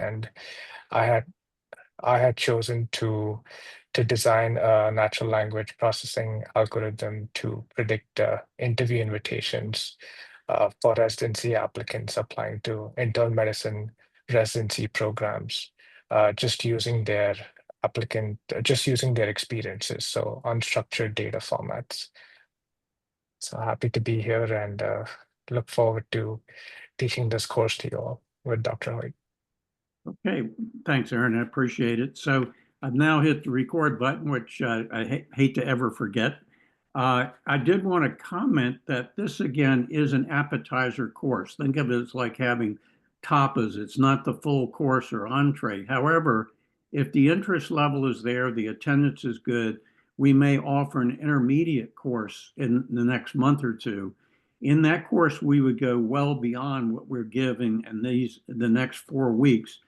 and I had I had chosen to design a natural language processing algorithm to predict interview invitations for residency applicants applying to internal medicine residency programs, just using their experiences, so unstructured data formats. So happy to be here and look forward to teaching this course to you all with Dr. Hoyt. Okay, thanks, Aaron. I appreciate it. So I've now hit the record button, which I hate to ever forget. I did want to comment that this, again, is an appetizer course. Think of it as like having tapas. It's not the full course or entree. However, if the interest level is there, the attendance is good, we may offer an intermediate course in the next month or two. In that course, we would go well beyond what we're giving in the next 4 weeks,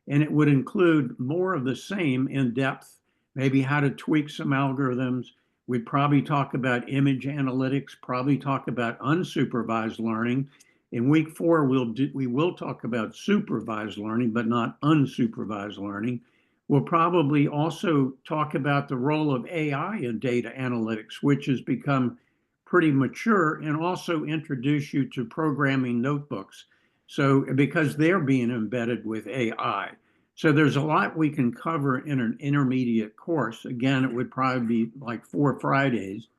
and it would include more of the same in depth, maybe how to tweak some algorithms. We'd probably talk about image analytics, probably talk about unsupervised learning. In week 4, we will talk about supervised learning, but not unsupervised learning. We'll probably also talk about the role of AI in data analytics, which has become pretty mature, and also introduce you to programming notebooks. So because they're being embedded with AI. So there's a lot we can cover in an intermediate course. Again, it would probably be like 4 Fridays,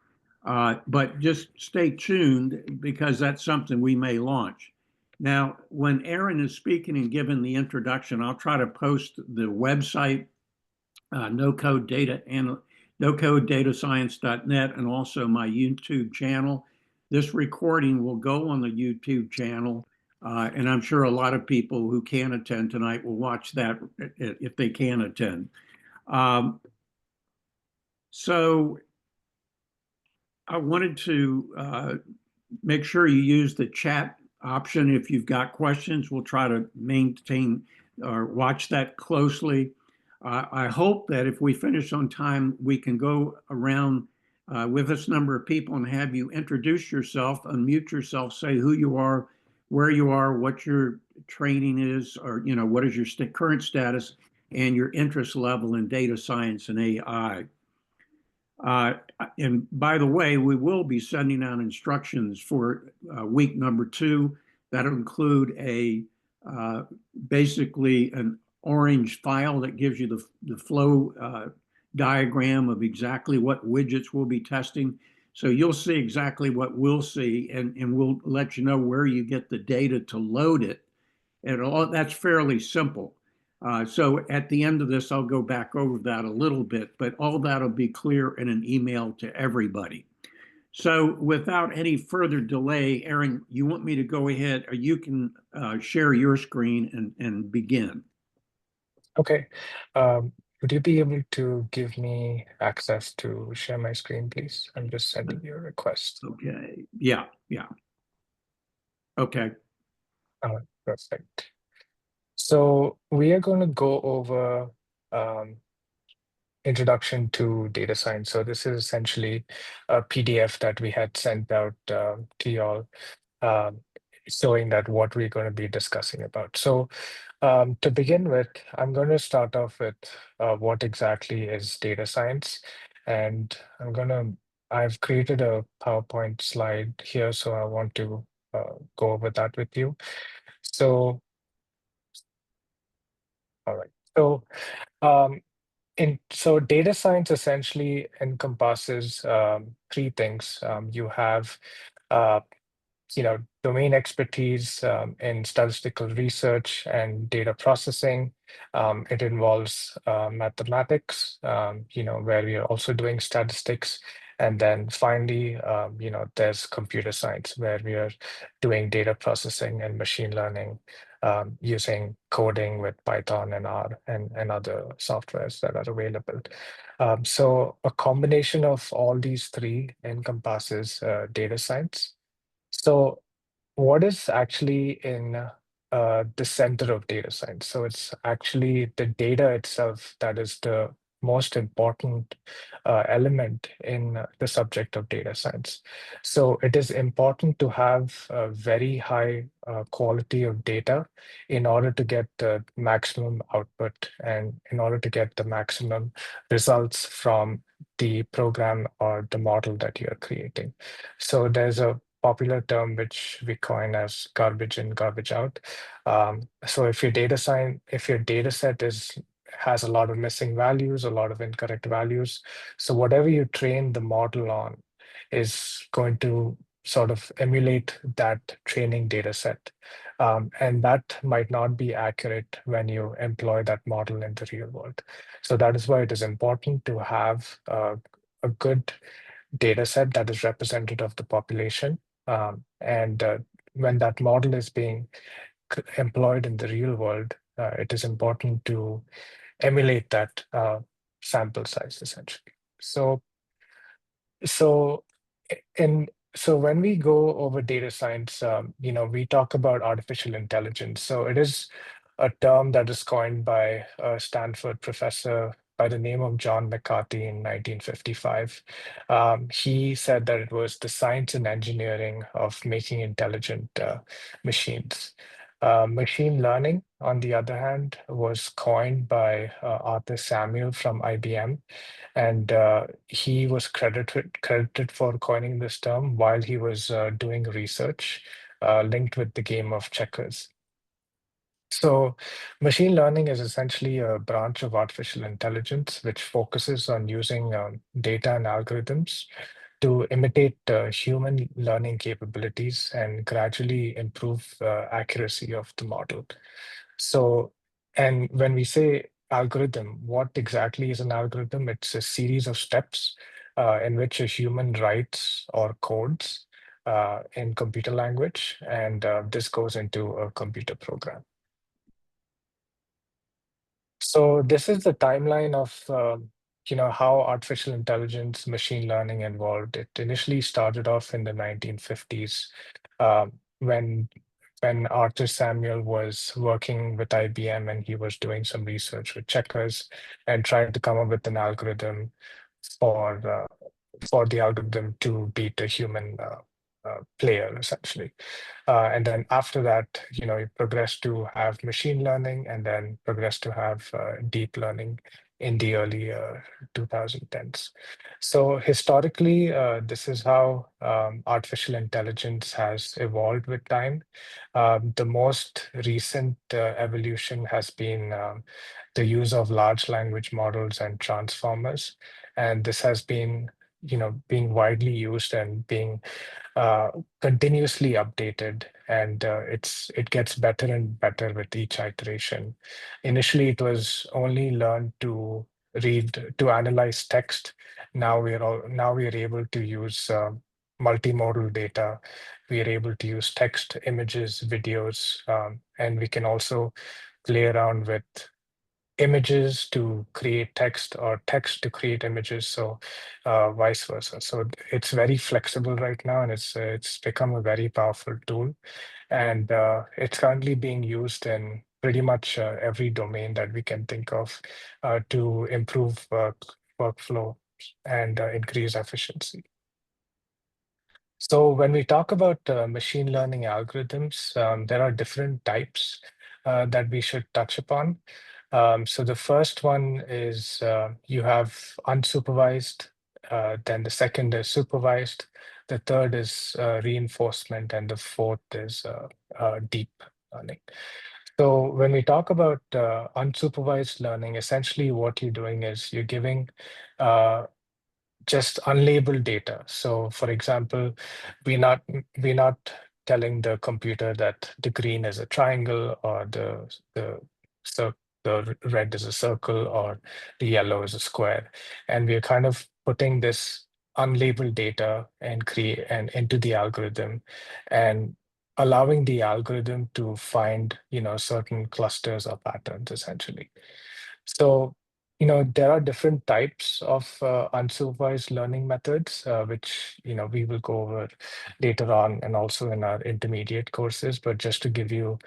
but just stay tuned because that's something we may launch. Now, when Aaron is speaking and giving the introduction, I'll try to post the website, nocodedatascience.net, and also my YouTube channel. This recording will go on the YouTube channel, and I'm sure a lot of people who can attend tonight will watch that if they can attend. So I wanted to make sure you use the chat option if you've got questions. We'll try to maintain or watch that closely. I hope that if we finish on time, we can go around with this number of people and have you introduce yourself, unmute yourself, say who you are, where you are, what your training is, or what is your current status and your interest level in data science and AI. And by the way, we will be sending out instructions for week number 2. That'll include basically an orange file that gives you the flow diagram of exactly what widgets we'll be testing. So you'll see exactly what we'll see, and we'll let you know where you get the data to load it. And that's fairly simple. So at the end of this, I'll go back over that a little bit, but all that'll be clear in an email to everybody. So without any further delay, Aaron, you want me to go ahead, or you can share your screen and begin. Okay. Would you be able to give me access to share my screen, please? I'm just sending you a request. Okay. Yeah. Okay. Perfect. So we are going to go over introduction to data science. So this is essentially a PDF that we had sent out to y'all, showing that what we're going to be discussing about. So to begin with, I'm going to start off with what exactly is data science. And I've created a PowerPoint slide here, so I want to go over that with you. So, all right. So data science essentially encompasses 3 things. You have uh, domain expertise in statistical research and data processing. It involves mathematics, where we are also doing statistics. And then finally, there's computer science, where we are doing data processing and machine learning using coding with Python and R and other softwares that are available. So a combination of all these 3 encompasses data science. So what is actually in the center of data science? So it's actually the data itself that is the most important element in the subject of data science. So it is important to have a very high quality of data in order to get the maximum output and in order to get the maximum results from the program or the model that you're creating. So there's a popular term which we coin as garbage in, garbage out. So if your data set has a lot of missing values, a lot of incorrect values, so whatever you train the model on is going to sort of emulate that training data set. And that might not be accurate when you employ that model in the real world. So that is why it is important to have a good data set that is representative of the population. And when that model is being employed in the real world, it is important to emulate that sample size essentially. So, in so when we go over data science, we talk about artificial intelligence. So it is a term that is coined by a Stanford professor by the name of John McCarthy in 1955. He said that it was the science and engineering of making intelligent machines. Machine learning, on the other hand, was coined by Arthur Samuel from IBM, and he was credited for coining this term while he was doing research linked with the game of checkers. So, machine learning is essentially a branch of artificial intelligence which focuses on using data and algorithms to imitate human learning capabilities and gradually improve accuracy of the model. So, and when we say algorithm, what exactly is an algorithm? It's a series of steps in which a human writes or codes in computer language, and this goes into a computer program. So this is the timeline of how artificial intelligence, machine learning evolved. It initially started off in the 1950s uh, when Arthur Samuel was working with IBM and he was doing some research with checkers and trying to come up with an algorithm for for the algorithm to beat a human player essentially. And then after that, you progress to have machine learning and then progress to have deep learning in the early 2010s. So historically, this is how artificial intelligence has evolved with time. The most recent evolution has been the use of large language models and transformers. And this has been, being widely used and being uh, continuously updated, and it gets better and better with each iteration. Initially, it was only learned to analyze text. Now we are able to use multimodal data. We are able to use text, images, videos, and we can also play around with images to create text or text to create images, so vice versa. So it's very flexible right now, and it's become a very powerful tool, and it's currently being used in pretty much every domain that we can think of to improve workflow and increase efficiency. So when we talk about machine learning algorithms, there are different types that we should touch upon. So the first one is you have unsupervised, then the second is supervised, the third is reinforcement, and the fourth is deep learning. So when we talk about unsupervised learning, essentially what you're doing is you're giving uh, just unlabeled data. So for example, we're not telling the computer that the green is a triangle or the red is a circle or the yellow is a square. And we're kind of putting this unlabeled data and create and into the algorithm and allowing the algorithm to find, certain clusters or patterns essentially. So there are different types of unsupervised learning methods, which, we will go over later on and also in our intermediate courses. But just to give you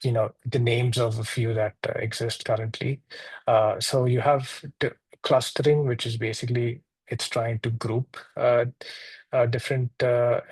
the names of a few that exist currently. So you have clustering, which is basically it's trying to group different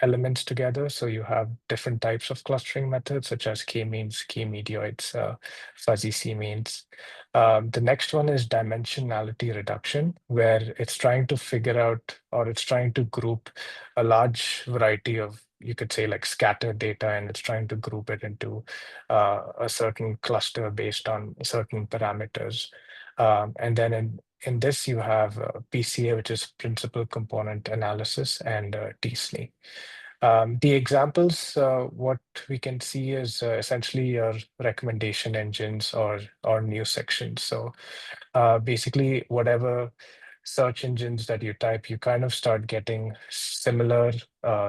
elements together. So you have different types of clustering methods, such as k-means, k-medioids, fuzzy c-means. The next one is dimensionality reduction, where it's trying to figure out, or it's trying to group a large variety of, you could say, like scattered data, and it's trying to group it into a certain cluster based on certain parameters. And then in this, you have PCA, which is principal component analysis, and TSNE. The examples, what we can see is essentially your recommendation engines or news sections. So basically, whatever search engines that you type, you kind of start getting similar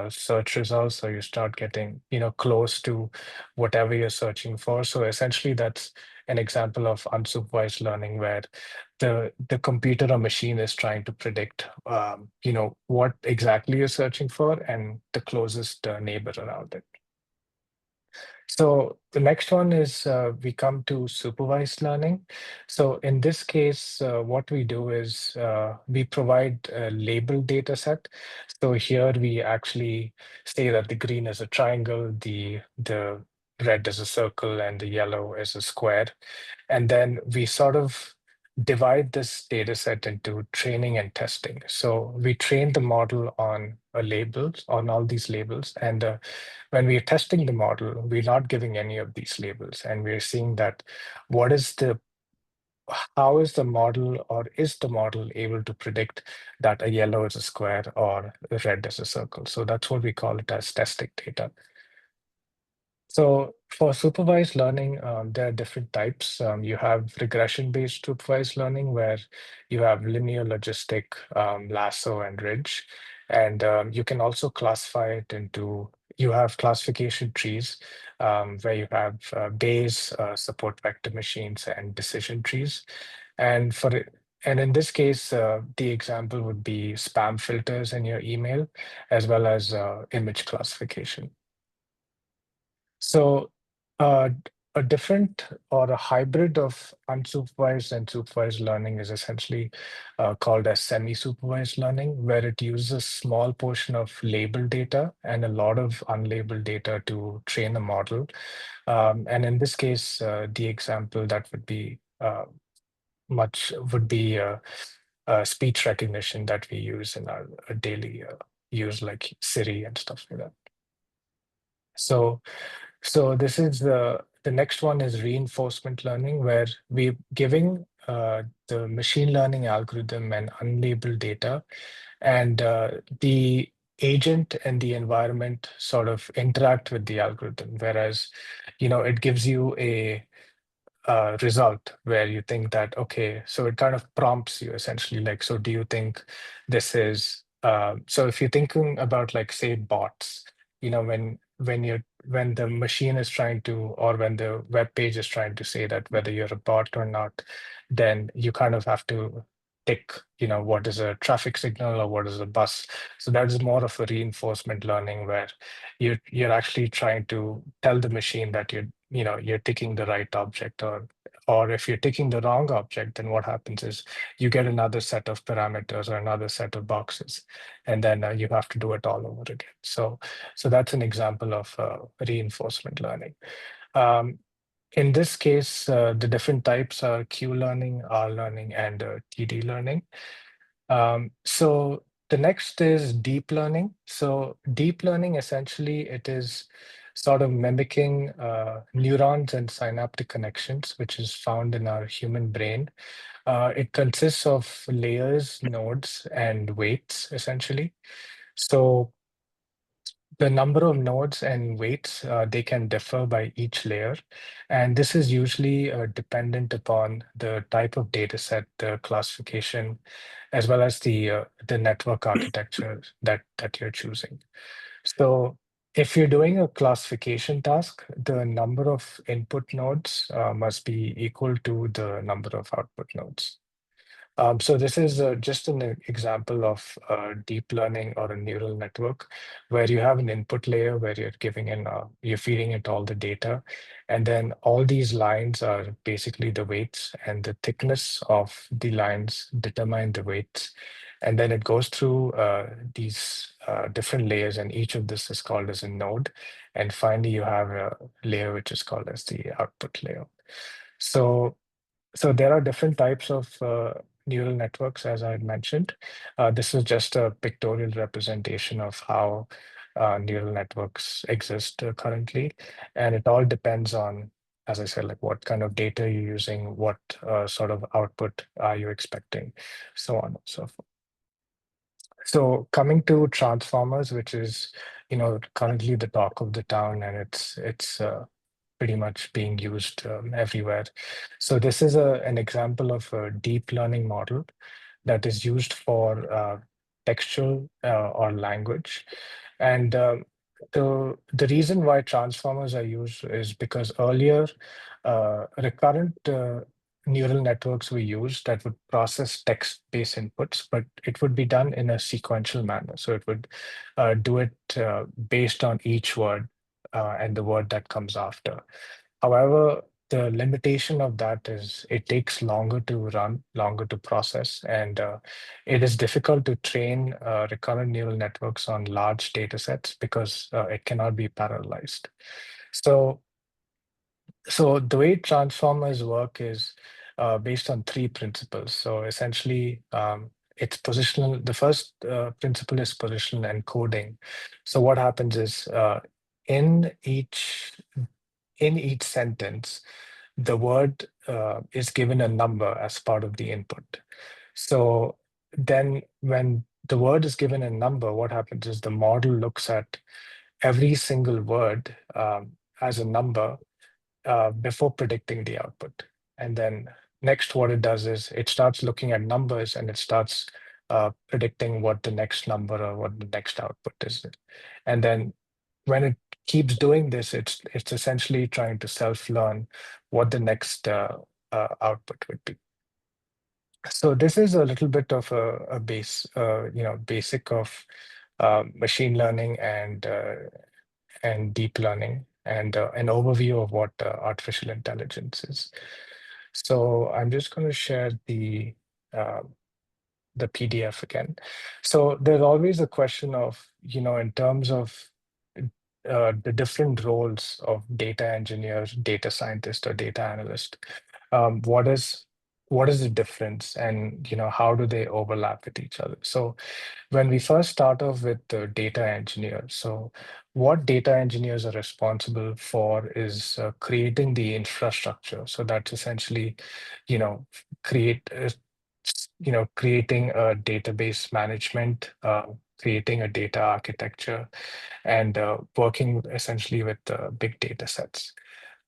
search results, or you start getting, close to whatever you're searching for. So essentially, that's an example of unsupervised learning where the computer or machine is trying to predict, what exactly you're searching for and the closest neighbor around it. So the next one is we come to supervised learning. So in this case, what we do is we provide a labeled data set. So here we actually say that the green is a triangle, the red is a circle, and the yellow is a square. And then we sort of divide this data set into training and testing. So we train the model on on all these labels. And when we're testing the model, we're not giving any of these labels. And we're seeing that how is the model, or is the model able to predict that a yellow is a square or a red is a circle? So that's what we call it as testing data. So for supervised learning, there are different types. You have regression-based supervised learning, where you have linear, logistic, lasso, and ridge. And you can also classify it into, you have classification trees, where you have Bayes, support vector machines, and decision trees. And and in this case, the example would be spam filters in your email, as well as image classification. So, uh, a different or a hybrid of unsupervised and supervised learning is essentially called as semi-supervised learning, where it uses a small portion of labeled data and a lot of unlabeled data to train a model. And in this case, the example that would be speech recognition that we use in our daily use, like Siri and stuff like that. So this is the next one is reinforcement learning, where we're giving the machine learning algorithm an unlabeled data, and the agent and the environment sort of interact with the algorithm. Whereas, it gives you a result where you think that, okay, so it kind of prompts you essentially, like, so do you think this is, so if you're thinking about, like, say, bots, when the machine is trying to, or when the web page is trying to say that whether you're a bot or not, then you kind of have to tick, what is a traffic signal or what is a bus. So that is more of a reinforcement learning, where you're actually trying to tell the machine that you're ticking the right object, or if you're ticking the wrong object, then what happens is you get another set of parameters or another set of boxes, and then you have to do it all over again. So that's an example of reinforcement learning. Um, in this case, the different types are Q learning, R learning, and TD learning. So the next is deep learning. So deep learning, essentially, it is sort of mimicking neurons and synaptic connections, which is found in our human brain. It consists of layers, nodes, and weights, essentially. So the number of nodes and weights, they can differ by each layer. And this is usually dependent upon the type of data set, the classification, as well as the network architecture that you're choosing. So if you're doing a classification task, the number of input nodes must be equal to the number of output nodes. So this is just an example of deep learning or a neural network where you have an input layer where you're giving in, you're feeding it all the data. And then all these lines are basically the weights, and the thickness of the lines determine the weights. And then it goes through these different layers, and each of this is called as a node. And finally, you have a layer which is called as the output layer. So so there are different types of neural networks, as I had mentioned. This is just a pictorial representation of how neural networks exist currently. And it all depends on, as I said, like what kind of data you're using, what sort of output are you expecting, so on and so forth. So coming to transformers, which is, currently the talk of the town, and it's pretty much being used everywhere. So this is an example of a deep learning model that is used for textual or language. And the reason why transformers are used is because earlier recurrent neural networks were used that would process text-based inputs, but it would be done in a sequential manner. So it would do it based on each word and the word that comes after. However, the limitation of that is it takes longer to run, longer to process, and it is difficult to train recurrent neural networks on large data sets because it cannot be parallelized. So, so the way transformers work is based on three principles. So essentially, it's positional. The first principle is positional encoding. So what happens is in each in each sentence, the word is given a number as part of the input. So then when the word is given a number, what happens is the model looks at every single word as a number before predicting the output. And then next, what it does is it starts looking at numbers and it starts predicting what the next number or what the next output is. And then when it keeps doing this, it's essentially trying to self-learn what the next output would be. So this is a little bit of a basic of machine learning and deep learning, and an overview of what artificial intelligence is. So I'm just going to share uh, the PDF again. So there's always a question of, in terms of the different roles of data engineer, data scientist, or data analyst. What is the difference, and how do they overlap with each other? So when we first start off with the data engineer, so what data engineers are responsible for is creating the infrastructure. So that's essentially, you know, create, creating a database management, creating a data architecture, and working essentially with big data sets.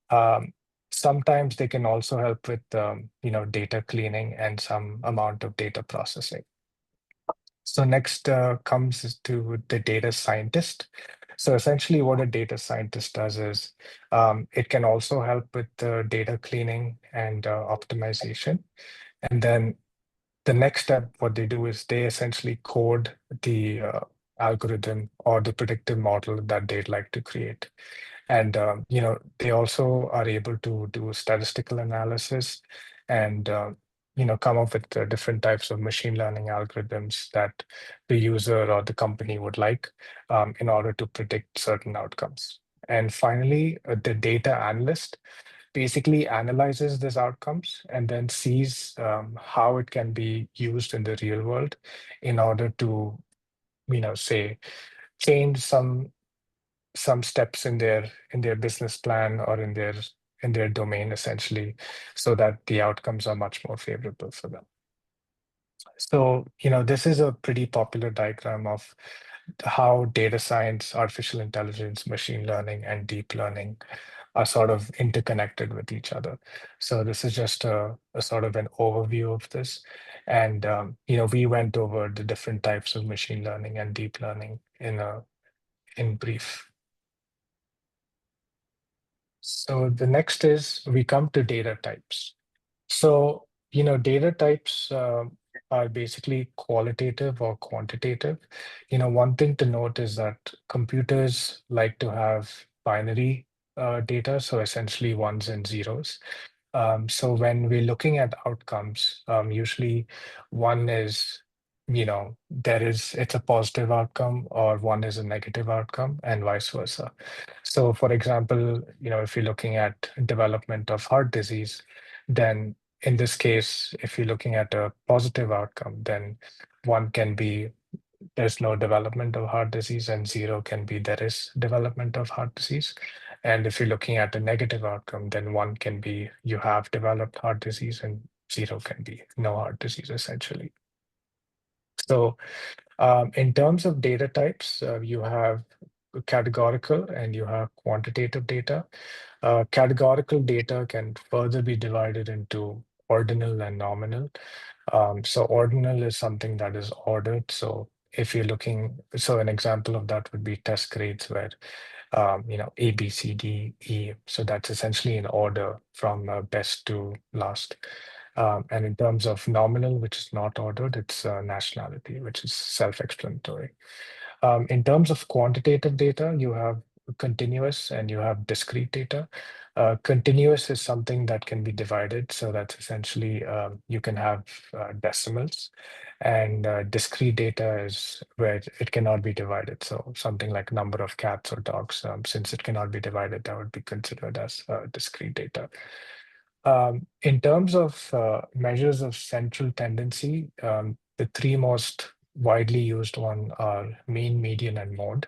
Um, Sometimes they can also help with, data cleaning and some amount of data processing. So next comes to the data scientist. So essentially what a data scientist does is it can also help with data cleaning and optimization. And then the next step, what they do is they essentially code the algorithm or the predictive model that they'd like to create. And they also are able to do statistical analysis and come up with different types of machine learning algorithms that the user or the company would like in order to predict certain outcomes. And finally, the data analyst basically analyzes these outcomes and then sees how it can be used in the real world in order to, say, change some steps in their business plan or in their domain, essentially, so that the outcomes are much more favorable for them. So, this is a pretty popular diagram of how data science, artificial intelligence, machine learning, and deep learning are sort of interconnected with each other. So this is just a sort of an overview of this. And, we went over the different types of machine learning and deep learning in brief. So the next is we come to data types. So, data types are basically qualitative or quantitative. One thing to note is that computers like to have binary data, so essentially ones and zeros. So when we're looking at outcomes, usually one is, it's a positive outcome or one is a negative outcome and vice versa. So for example, if you're looking at development of heart disease, then in this case, if you're looking at a positive outcome, then one can be there's no development of heart disease, and zero can be there is development of heart disease. And if you're looking at a negative outcome, then one can be you have developed heart disease, and zero can be no heart disease, essentially. So in terms of data types, you have categorical and you have quantitative data. Categorical data can further be divided into ordinal and nominal. So ordinal is something that is ordered. So if you're looking, so an example of that would be test grades where, A, B, C, D, E. So that's essentially in order from best to last. And in terms of nominal, which is not ordered, it's nationality, which is self-explanatory. In terms of quantitative data, you have continuous and you have discrete data. Continuous is something that can be divided. So that's essentially you can have decimals. And discrete data is where it cannot be divided. So something like number of cats or dogs, since it cannot be divided, that would be considered as discrete data. In terms of measures of central tendency, the three most widely used one are mean, median, and mode.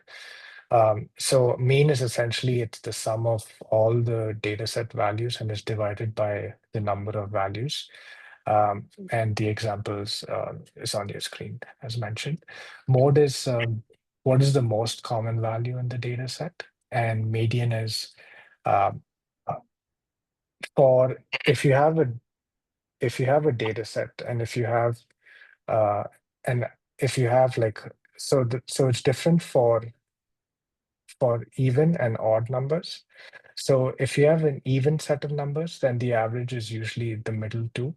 So mean is essentially it's the sum of all the data set values and is divided by the number of values. And the examples is on your screen, as mentioned. Mode is what is the most common value in the data set, and median is um, uh, for if you have a data set and if you have uh, and if you have like so it's different for even and odd numbers. So if you have an even set of numbers, then the average is usually the middle two.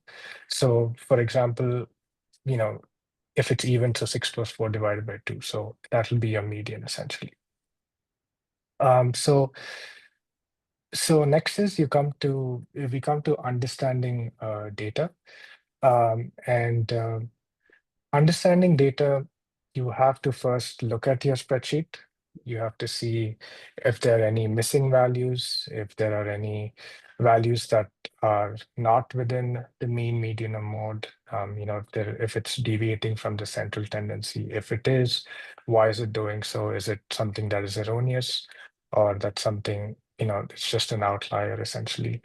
So for example, you know, if it's even, so 6 plus 4 divided by 2. So that will be your median essentially. Um, so so next is we come to understanding data. And Understanding data, you have to first look at your spreadsheet. You have to see if there are any missing values, if there are any values that are not within the mean, median, or mode. If it's deviating from the central tendency. If it is, why is it doing so? Is it something that is erroneous, or that's something, it's just an outlier essentially?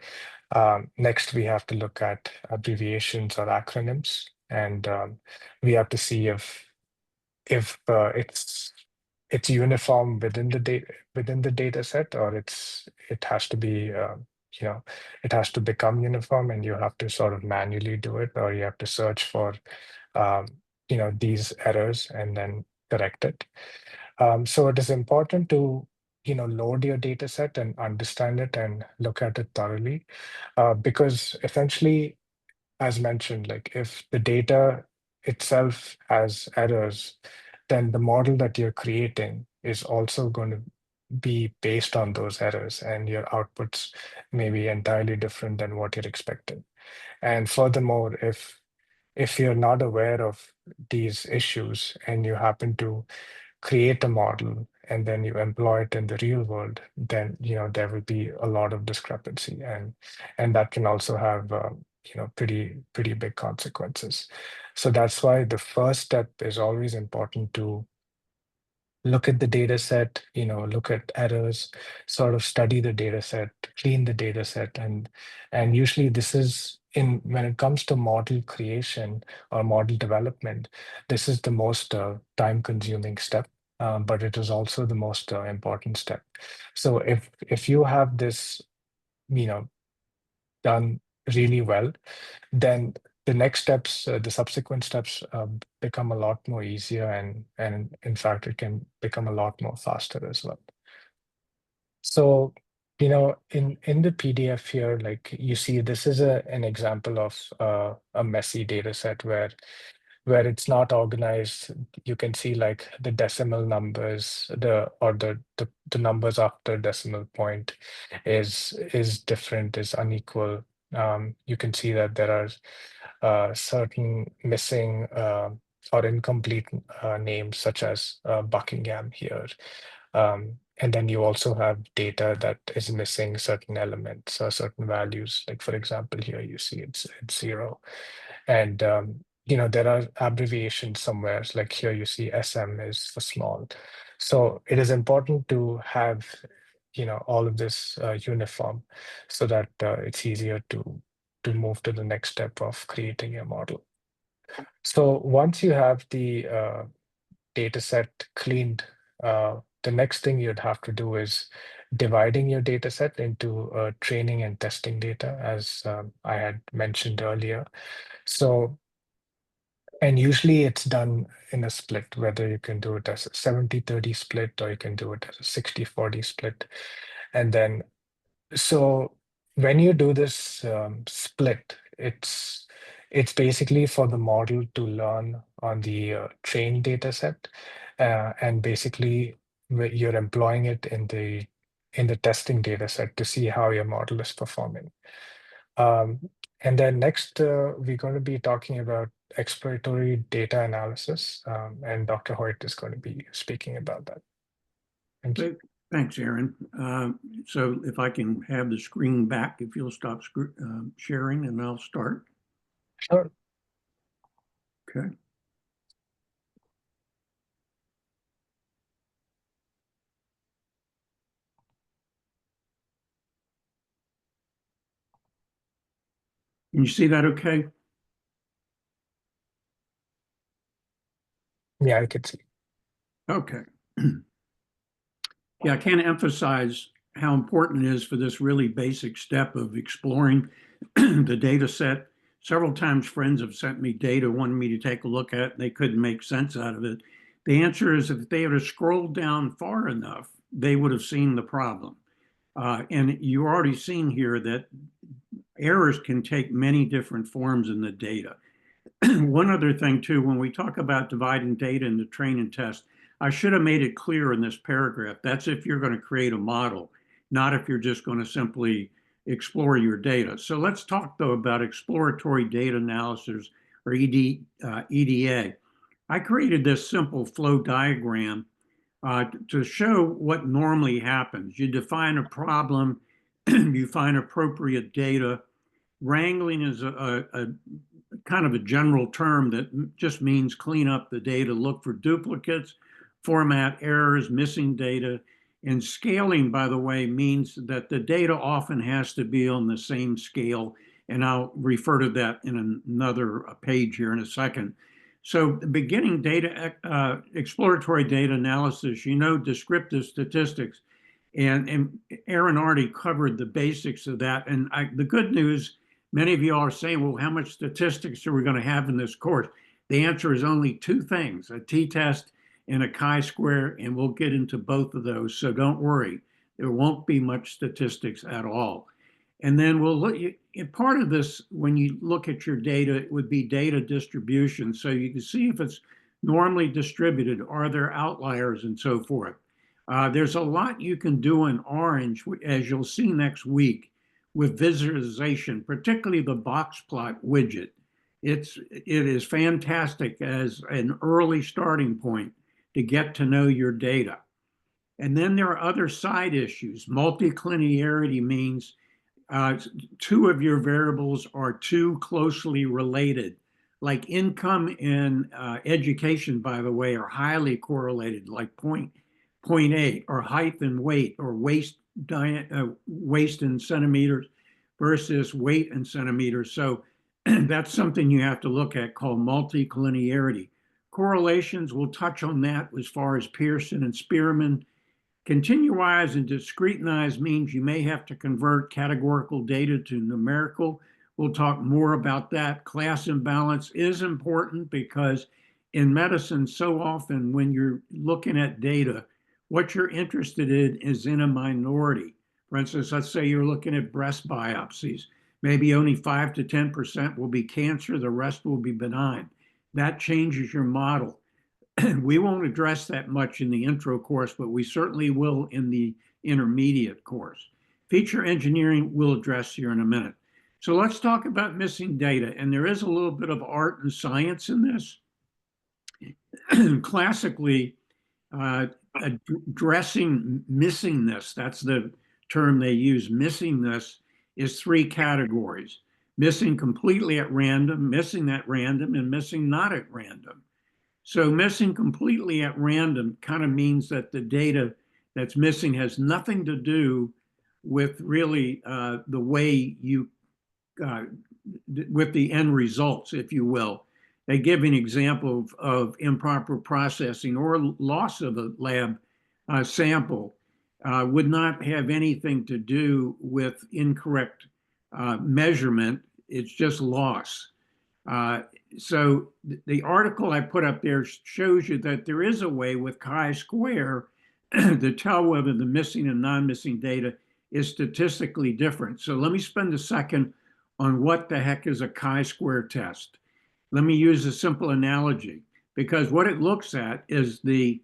Next, we have to look at abbreviations or acronyms, and we have to see if it's uniform within the data set, or it has to be you know it has to become uniform, and you have to sort of manually do it, or you have to search for um, these errors and then correct it. So it is important to load your data set and understand it and look at it thoroughly, because essentially, as mentioned, like if the data itself has errors, then the model that you're creating is also going to be based on those errors, and your outputs may be entirely different than what you're expecting. And furthermore, if you're not aware of these issues and you happen to create a model and then you employ it in the real world, then there will be a lot of discrepancy, and that can also have pretty big consequences. So that's why the first step is always important to look at the data set, look at errors, sort of study the data set, clean the data set. And usually this is when it comes to model creation or model development, this is the most time consuming step, but it is also the most important step. So if you have this, you know, done really well, then the next steps, the subsequent steps, become a lot more easier, and in fact, it can become a lot more faster as well. So, in the PDF here, like you see, this is an example of a messy data set where where it's not organized, you can see like the decimal numbers, the numbers after decimal point is different, is unequal. You can see that there are certain missing or incomplete names, such as Buckingham here. And then you also have data that is missing certain elements or certain values. Like for example, here you see it's zero. And there are abbreviations somewhere. Like here you see SM is for small. So it is important to have all of this uniform so that it's easier to move to the next step of creating a model. So once you have the data set cleaned, the next thing you'd have to do is dividing your data set into training and testing data, as I had mentioned earlier. So, and usually it's done in a split, whether you can do it as a 70-30 split or you can do it as a 60-40 split. And then, so when you do this split, it's basically for the model to learn on the trained data set, and basically you're employing it in the testing data set to see how your model is performing. And then next, we're going to be talking about exploratory data analysis, and Dr. Hoyt is going to be speaking about that. Thank you. Thanks, Aaron. So if I can have the screen back, if you'll stop sharing, and I'll start. Sure. Okay. Can you see that okay? Yeah, I could see. Okay. Yeah, I can't emphasize how important it is for this really basic step of exploring the data set. Several times friends have sent me data, wanted me to take a look at, and they couldn't make sense out of it. The answer is if they had scrolled down far enough, they would have seen the problem. And you already seen here that errors can take many different forms in the data. One other thing too, when we talk about dividing data into train and test, I should have made it clear in this paragraph. That's if you're going to create a model, not if you're just going to simply explore your data. So let's talk though about exploratory data analysis, or EDA. I created this simple flow diagram to show what normally happens. You define a problem, you find appropriate data. Wrangling is a kind of a general term that just means clean up the data, look for duplicates, format errors, missing data. And scaling, by the way, means that the data often has to be on the same scale. And I'll refer to that in another page here in a second. So the beginning data, exploratory data analysis, descriptive statistics. And Aaron already covered the basics of that. And the good news, many of you are saying, well, how much statistics are we going to have in this course? The answer is only two things, a t-test and a chi-square, and we'll get into both of those. So don't worry, there won't be much statistics at all. And then we'll look, part of this, when you look at your data, it would be data distribution. So you can see if it's normally distributed, are there outliers and so forth. There's a lot you can do in Orange, as you'll see next week, with visualization, particularly the box plot widget. It is fantastic as an early starting point to get to know your data. And then there are other side issues. Multiclinearity means two of your variables are too closely related. Like income and education, by the way, are highly correlated, like 0.8, or height and weight, or waist in centimeters versus weight in centimeters. So that's something you have to look at, called multiclinearity. Correlations, we'll touch on that as far as Pearson and Spearman. Continuize and discretize means you may have to convert categorical data to numerical. We'll talk more about that. Class imbalance is important because in medicine, so often when you're looking at data, what you're interested in is in a minority. For instance, let's say you're looking at breast biopsies. Maybe only 5 to 10% will be cancer, the rest will be benign. that changes your model. We won't address that much in the intro course, but we certainly will in the intermediate course. Feature engineering we'll address here in a minute. So let's talk about missing data. And there is a little bit of art and science in this. Classically, addressing missingness, that's the term they use, missingness is three categories: missing completely at random, missing at random, and missing not at random. So missing completely at random kind of means that the data that's missing has nothing to do with really the way you, uh, with the end results, if you will. They give an example of improper processing or loss of a lab sample would not have anything to do with incorrect measurement. It's just loss. So the article I put up there shows you that there is a way with chi-square to tell whether the missing and non-missing data is statistically different. So let me spend a second on what the heck is a chi-square test. Let me use a simple analogy, because what it looks at is the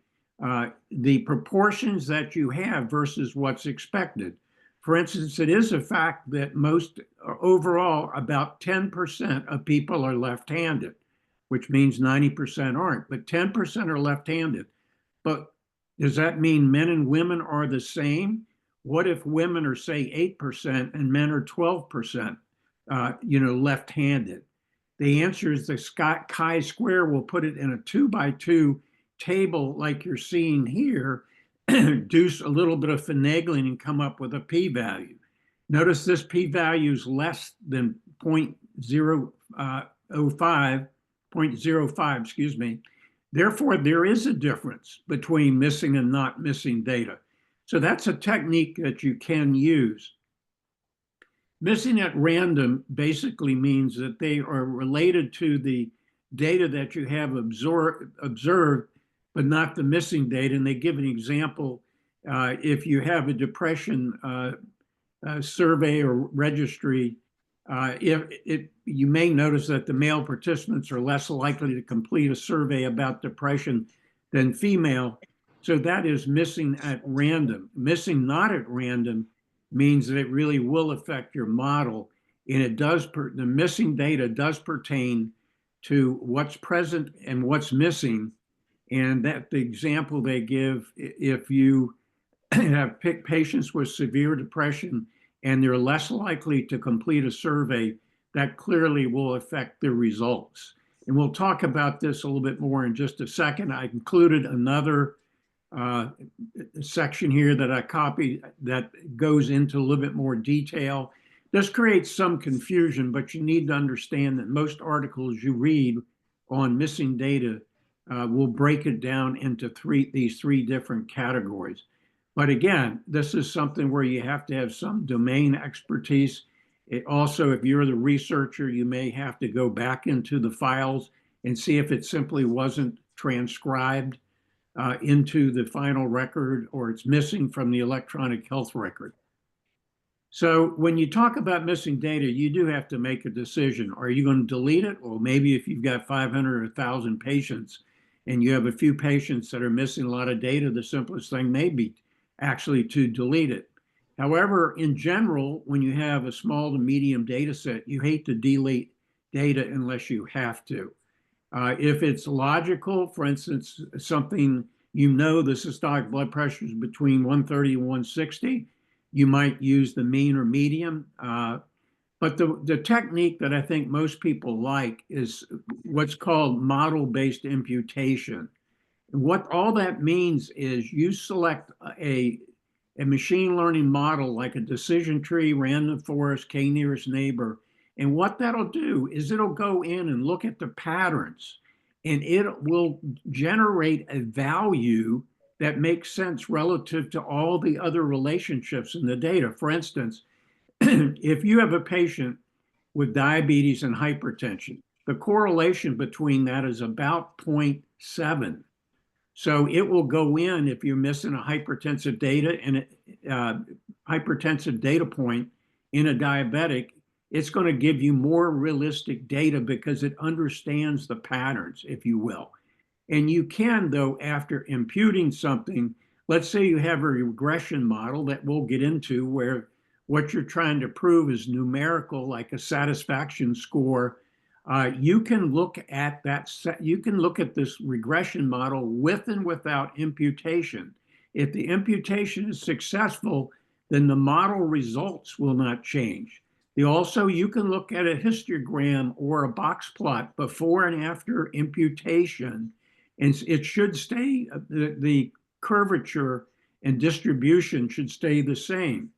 proportions that you have versus what's expected. For instance, it is a fact that most, overall, about 10% of people are left-handed, which means 90% aren't, but 10% are left-handed. But does that mean men and women are the same? What if women are, say, 8% and men are 12%, left-handed? The answer is the chi-square will put it in a 2x2 table like you're seeing here, do a little bit of finagling and come up with a p-value. Notice this p-value is less than 0.05, excuse me. Therefore, there is a difference between missing and not missing data. So that's a technique that you can use. Missing at random basically means that they are related to the data that you have observed, but not the missing data. And they give an example. If you have a depression survey or registry, you may notice that the male participants are less likely to complete a survey about depression than female. So that is missing at random. Missing not at random means that it really will affect your model. And it does, the missing data does pertain to what's present and what's missing. And that the example they give, if you have patients with severe depression and they're less likely to complete a survey, that clearly will affect their results. And we'll talk about this a little bit more in just a second. I included another section here that I copied that goes into a little bit more detail. This creates some confusion, but you need to understand that most articles you read on missing data will break it down into these three different categories. But again, this is something where you have to have some domain expertise. It also, if you're the researcher, you may have to go back into the files and see if it simply wasn't transcribed into the final record, or it's missing from the electronic health record. So when you talk about missing data, you do have to make a decision. Are you going to delete it? Well, maybe if you've got 500 or 1,000 patients and you have a few patients that are missing a lot of data, the simplest thing may be actually to delete it. However, in general, when you have a small to medium data set, you hate to delete data unless you have to. If it's logical, for instance, something, the systolic blood pressure is between 130 and 160, you might use the mean or median. But the technique that I think most people like is what's called model-based imputation. And what all that means is you select a machine learning model like a decision tree, random forest, k-nearest neighbor. And what that'll do is it'll go in and look at the patterns, and it will generate a value that makes sense relative to all the other relationships in the data. For instance, if you have a patient with diabetes and hypertension, the correlation between that is about 0.7. So it will go in if you're missing a hypertensive data point in a diabetic. it's going to give you more realistic data because it understands the patterns, if you will. And you can, though, after imputing something, let's say you have a regression model that we'll get into where what you're trying to prove is numerical, like a satisfaction score. You can look at that. You can look at this regression model with and without imputation. If the imputation is successful, then the model results will not change. You can look at a histogram or a box plot before and after imputation, and it should stay, the curvature and distribution should stay the same.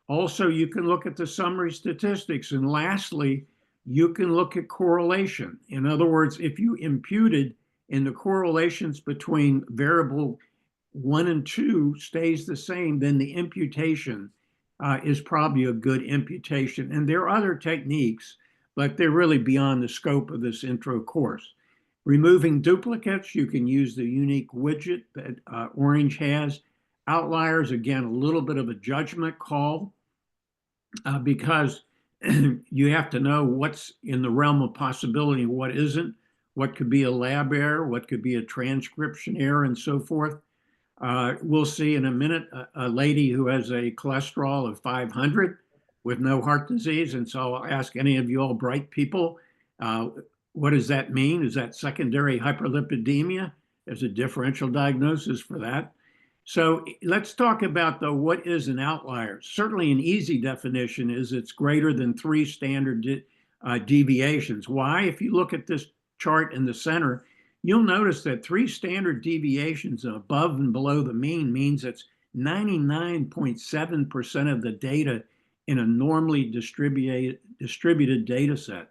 Also, you can look at the summary statistics. And lastly, you can look at correlation. In other words, if you imputed and the correlations between variable 1 and 2 stays the same, then the imputation is probably a good imputation. And there are other techniques, but they're really beyond the scope of this intro course. Removing duplicates, you can use the unique widget that Orange has. Outliers, again, a little bit of a judgment call because you have to know what's in the realm of possibility and what isn't, what could be a lab error, what could be a transcription error, and so forth. We'll see in a minute a lady who has a cholesterol of 500 with no heart disease. And so I'll ask any of you all bright people, what does that mean? Is that secondary hyperlipidemia? There's a differential diagnosis for that. So let's talk about, though, what is an outlier. Certainly an easy definition is it's greater than 3 standard deviations. Why? If you look at this chart in the center, you'll notice that 3 standard deviations above and below the mean means it's 99.7% of the data in a normally distributed data set.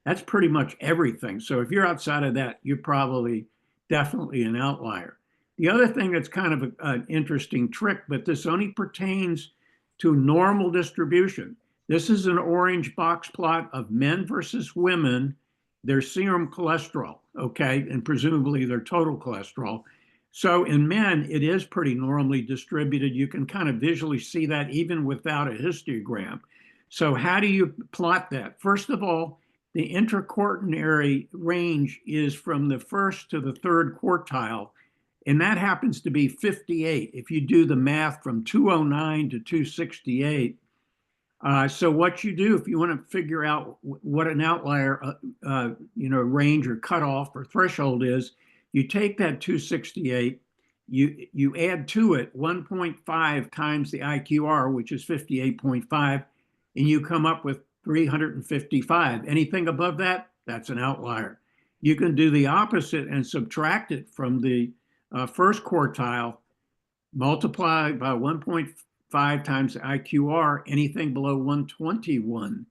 That's pretty much everything. So if you're outside of that, you're probably definitely an outlier. The other thing that's kind of an interesting trick, but this only pertains to normal distribution. This is an orange box plot of men versus women, their serum cholesterol, okay, and presumably their total cholesterol. So in men, it is pretty normally distributed. You can kind of visually see that even without a histogram. So how do you plot that? First of all, the interquaternary range is from the first to the third quartile, and that happens to be 58 if you do the math from 209 to 268. So what you do if you want to figure out what an outlier range or cutoff or threshold is, you take that 268, you add to it 1.5 times the IQR, which is 58.5, and you come up with 355. Anything above that, that's an outlier. You can do the opposite and subtract it from the first quartile, multiply by 1.5 times the IQR. Anything below 121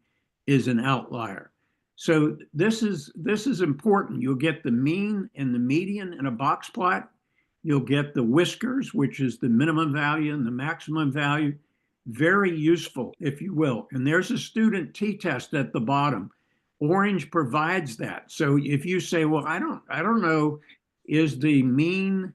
is an outlier. So this is important. You'll get the mean and the median in a box plot. You'll get the whiskers, which is the minimum value and the maximum value. Very useful, if you will. And there's a student t-test at the bottom. Orange provides that. So if you say, well, I don't know, is the mean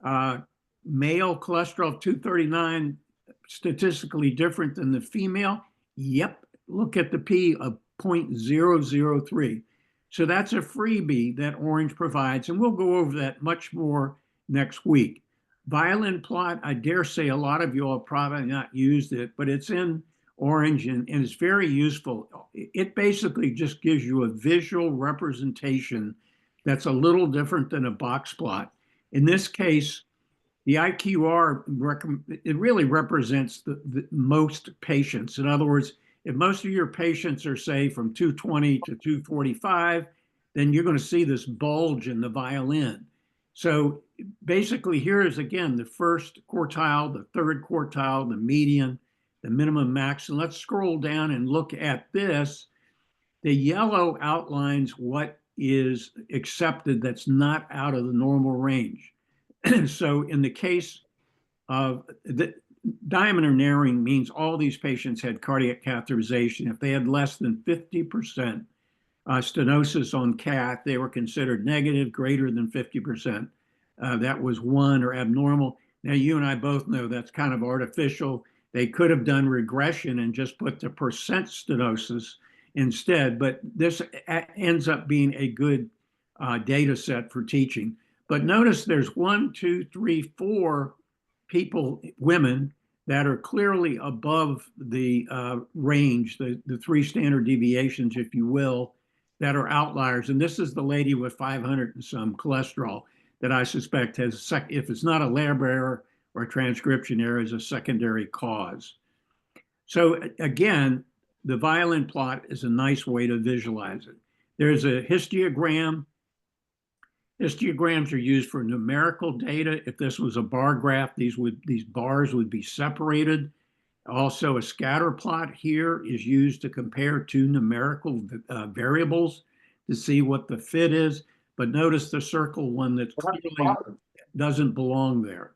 male cholesterol of 239 statistically different than the female? Yep. Look at the P of 0.003. So that's a freebie that Orange provides, and we'll go over that much more next week. Violin plot, I dare say a lot of you all probably not used it, but it's in Orange and it's very useful. It basically just gives you a visual representation that's a little different than a box plot. In this case, the IQR, it really represents the most patients. In other words, if most of your patients are, say, from 220 to 245, then you're going to see this bulge in the violin. So basically, here is, again, the first quartile, the third quartile, the median, the minimum max. And let's scroll down and look at this. The yellow outlines what is accepted that's not out of the normal range. So in the case of the diameter narrowing means all these patients had cardiac catheterization. If they had less than 50% stenosis on cath, they were considered negative. Greater than 50%, that was 1 or abnormal. Now, you and I both know that's kind of artificial. They could have done regression and just put the percent stenosis instead. But this ends up being a good data set for teaching. But notice there's 1, 2, 3, 4 people, women, that are clearly above the range, the three standard deviations, if you will, that are outliers. And this is the lady with 500 and some cholesterol that I suspect has, if it's not a lab error or a transcription error, is a secondary cause. So again, the violin plot is a nice way to visualize it. There's a histogram. Histograms are used for numerical data. If this was a bar graph, these bars would be separated. Also, a scatter plot here is used to compare two numerical variables to see what the fit is. But notice the circle one that clearly doesn't belong there.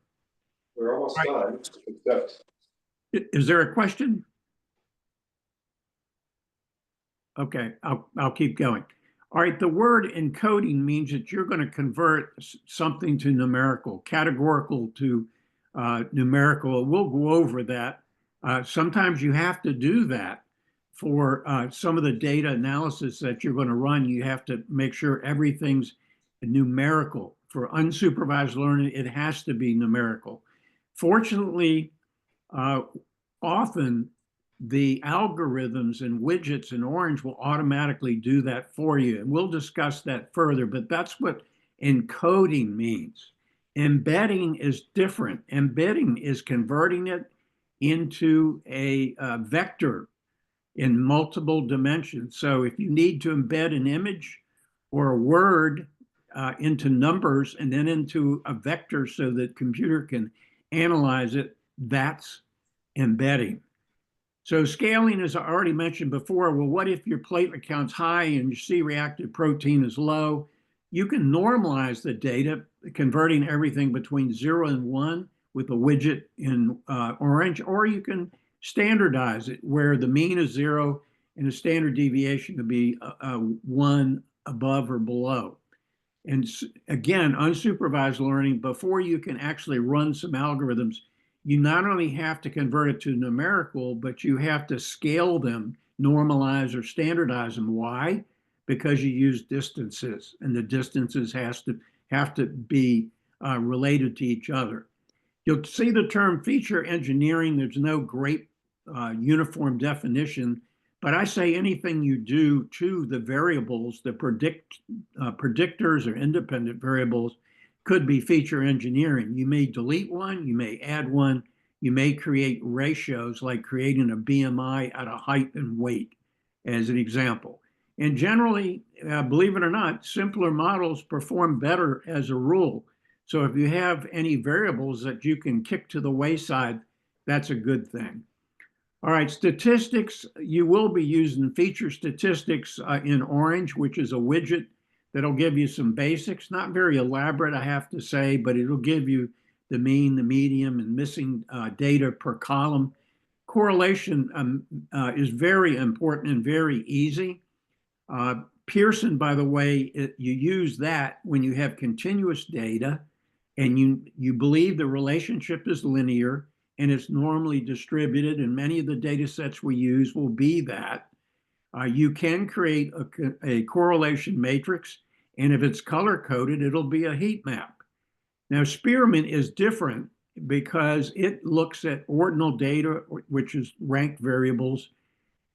We're almost done, except Is there a question? Okay, I'll keep going. All right, the word encoding means that you're going to convert something to numerical, categorical to numerical. We'll go over that. Sometimes you have to do that for some of the data analysis that you're going to run. You have to make sure everything's numerical. For unsupervised learning, it has to be numerical. Fortunately, often the algorithms and widgets in Orange will automatically do that for you. And we'll discuss that further, but that's what encoding means. Embedding is different. Embedding is converting it into a vector in multiple dimensions. So if you need to embed an image or a word into numbers and then into a vector so that computer can analyze it, that's embedding. So scaling, as I already mentioned before, well, what if your platelet count's high and your C-reactive protein is low? You can normalize the data, converting everything between 0 and 1 with a widget in Orange, or you can standardize it where the mean is 0 and the standard deviation could be 1 above or below. And again, unsupervised learning, before you can actually run some algorithms, you not only have to convert it to numerical, but you have to scale them, normalize or standardize them. Why? Because you use distances, and the distances have to be related to each other. You'll see the term feature engineering. There's no great uniform definition, but I say anything you do to the variables, the predictors or independent variables, could be feature engineering. You may delete one, you may add one, you may create ratios like creating a BMI out of height and weight as an example. And generally, believe it or not, simpler models perform better as a rule. So if you have any variables that you can kick to the wayside, that's a good thing. All right, statistics, you will be using feature statistics in Orange, which is a widget that'll give you some basics, not very elaborate, I have to say, but it'll give you the mean, the median, and missing data per column. Correlation is very important and very easy. Pearson, by the way, you use that when you have continuous data and you believe the relationship is linear and it's normally distributed, and many of the data sets we use will be that. You can create a correlation matrix, and if it's color-coded, it'll be a heat map. Now, Spearman is different because it looks at ordinal data, which is ranked variables,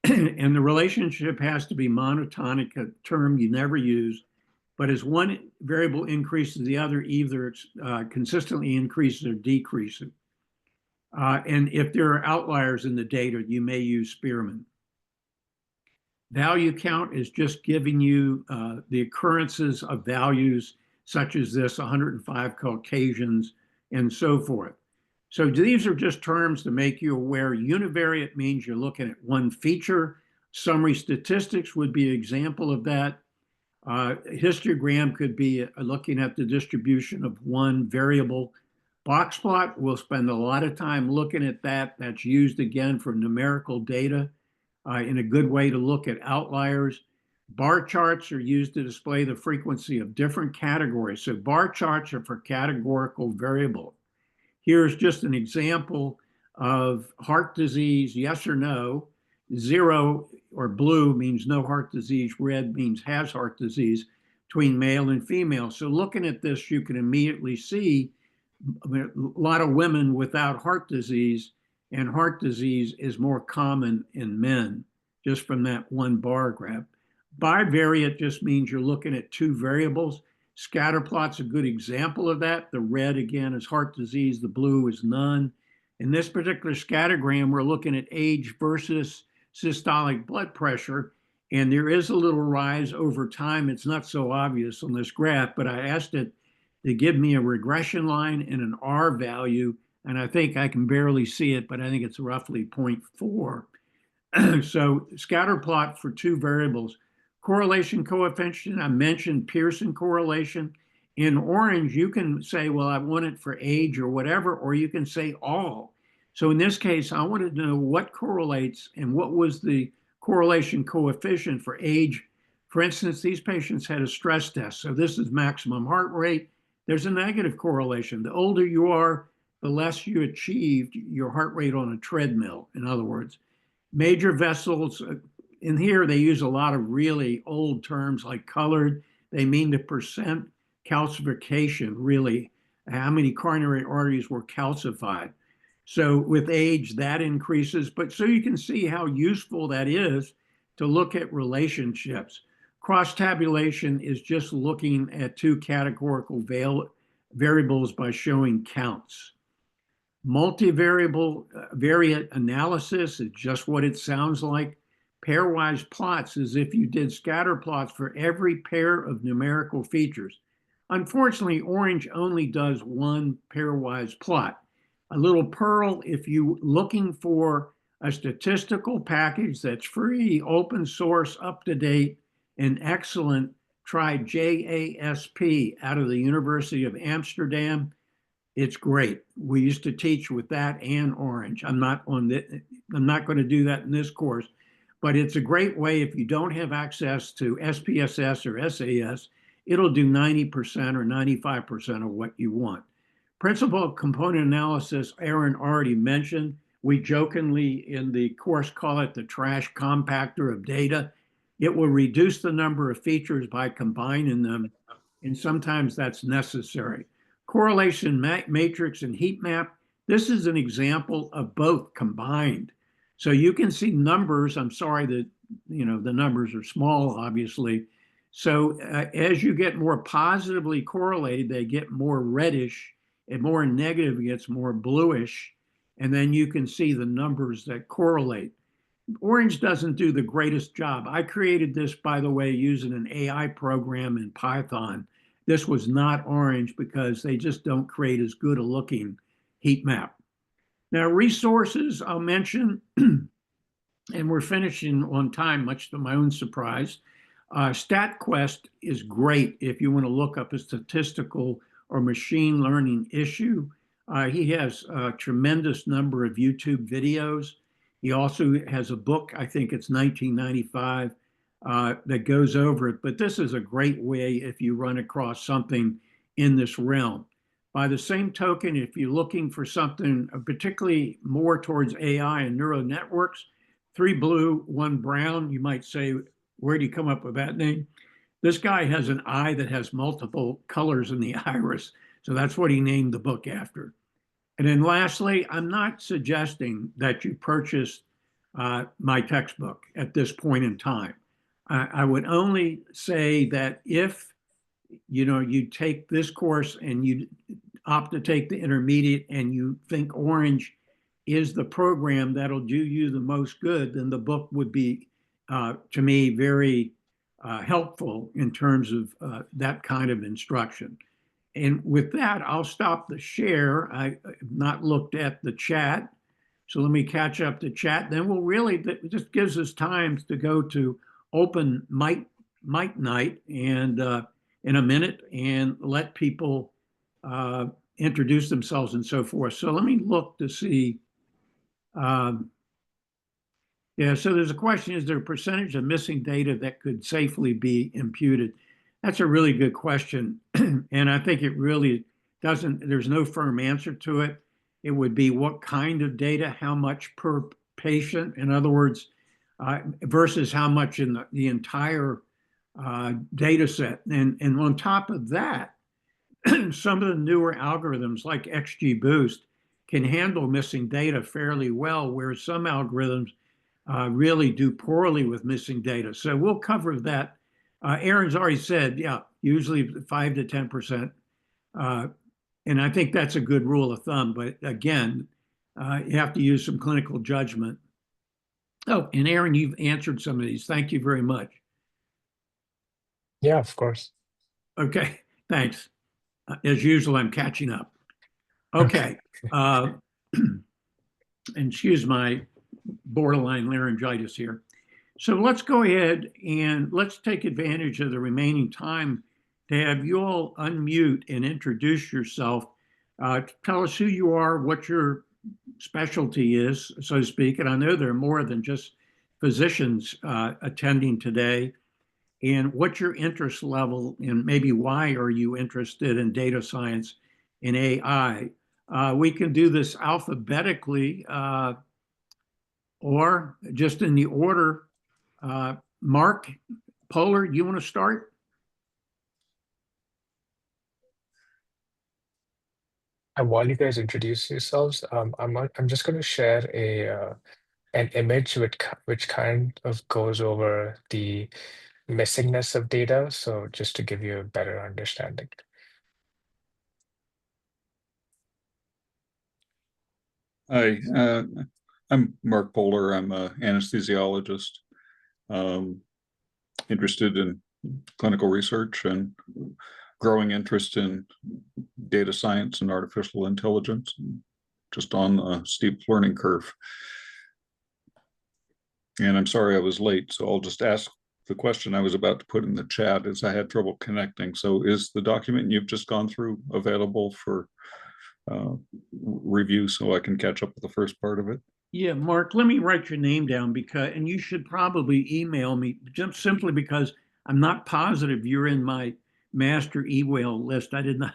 and the relationship has to be monotonic, a term you never use. But as one variable increases, the other either consistently increases or decreases. And if there are outliers in the data, you may use Spearman. Value count is just giving you the occurrences of values such as this, 105 Caucasians, and so forth. So these are just terms to make you aware. Univariate means you're looking at one feature. Summary statistics would be an example of that. Histogram could be looking at the distribution of one variable. Box plot, we'll spend a lot of time looking at that. That's used again for numerical data in a good way to look at outliers. Bar charts are used to display the frequency of different categories. So bar charts are for categorical variable. Here's just an example of heart disease, yes or no. Zero or blue means no heart disease. Red means has heart disease between male and female. So looking at this, you can immediately see a lot of women without heart disease, and heart disease is more common in men, just from that one bar graph. Bivariate just means you're looking at two variables. Scatter plot's a good example of that. The red, again, is heart disease. The blue is none. In this particular scattergram, we're looking at age versus systolic blood pressure, and there is a little rise over time. It's not so obvious on this graph, but I asked it to give me a regression line and an R value, and I think I can barely see it, but I think it's roughly 0.4. So scatter plot for two variables. Correlation coefficient, I mentioned Pearson correlation. In orange, you can say, well, I want it for age or whatever, or you can say all. So in this case, I wanted to know what correlates and what was the correlation coefficient for age. For instance, these patients had a stress test. So this is maximum heart rate. There's a negative correlation. The older you are, the less you achieved your heart rate on a treadmill, in other words. Major vessels, in here they use a lot of really old terms like colored. They mean the percent calcification, really, how many coronary arteries were calcified. So with age, that increases. But so you can see how useful that is to look at relationships. Cross tabulation is just looking at two categorical variables by showing counts. Multivariable variate analysis is just what it sounds like. Pairwise plots is if you did scatter plots for every pair of numerical features. Unfortunately, orange only does one pairwise plot. A little pearl, if you're looking for a statistical package that's free, open source, up to date, and excellent, try JASP out of the University of Amsterdam. It's great. We used to teach with that and orange. I'm not going to do that in this course, but it's a great way if you don't have access to SPSS or SAS, it'll do 90% or 95% of what you want. Principal component analysis, Aaron already mentioned. We jokingly in the course call it the trash compactor of data. It will reduce the number of features by combining them, and sometimes that's necessary. Correlation matrix and heat map, this is an example of both combined. So you can see numbers. I'm sorry that the numbers are small, obviously. So as you get more positively correlated, they get more reddish, and more negative gets more bluish. And then you can see the numbers that correlate. Orange doesn't do the greatest job. I created this, by the way, using an AI program in Python. This was not orange because they just don't create as good a looking heat map. Now, resources I'll mention, and we're finishing on time, much to my own surprise. StatQuest is great if you want to look up a statistical or machine learning issue. He has a tremendous number of YouTube videos. He also has a book, I think it's 1995, that goes over it. But this is a great way if you run across something in this realm. By the same token, if you're looking for something particularly more towards AI and neural networks, 3 blue, 1 brown, you might say, where do you come up with that name? This guy has an eye that has multiple colors in the iris. So that's what he named the book after. And then lastly, I'm not suggesting that you purchase my textbook at this point in time. I would only say that if you take this course and you opt to take the intermediate and you think orange is the program that'll do you the most good, then the book would be, to me, very helpful in terms of that kind of instruction. And with that, I'll stop the share. I have not looked at the chat. So let me catch up the chat. Then we'll really, it just gives us time to go to open mic night and in a minute and let people introduce themselves and so forth. So let me look to see. Yeah, so there's a question, is there a percentage of missing data that could safely be imputed? That's a really good question. And I think it really doesn't, there's no firm answer to it. It would be what kind of data, how much per patient. In other words, versus how much in the entire data set. And on top of that, some of the newer algorithms like XGBoost can handle missing data fairly well, whereas some algorithms really do poorly with missing data. So we'll cover that. Aaron's already said, yeah, usually 5 to 10%. And I think that's a good rule of thumb. But again, you have to use some clinical judgment. Oh, and Aaron, you've answered some of these. Thank you very much. Yeah, of course. Okay, thanks. As usual, I'm catching up. Okay. Okay. And excuse my borderline laryngitis here. So let's go ahead and let's take advantage of the remaining time to have you all unmute and introduce yourself. Tell us who you are, what your specialty is, so to speak. And I know there are more than just physicians attending today. And what's your interest level, and maybe why are you interested in data science and AI? We can do this alphabetically or just in the order. Mark Polar, you want to start? And while you guys introduce yourselves, I'm just going to share an image which kind of goes over the missingness of data. So just to give you a better understanding. Hi, I'm Mark Polar. I'm an anesthesiologist, interested in clinical research and growing interest in data science and artificial intelligence, just on a steep learning curve. And I'm sorry I was late, so I'll just ask the question I was about to put in the chat as I had trouble connecting. So is the document you've just gone through available for review so I can catch up with the first part of it? Yeah, Mark, let me write your name down and you should probably email me just simply because I'm not positive you're in my master email list. I did not,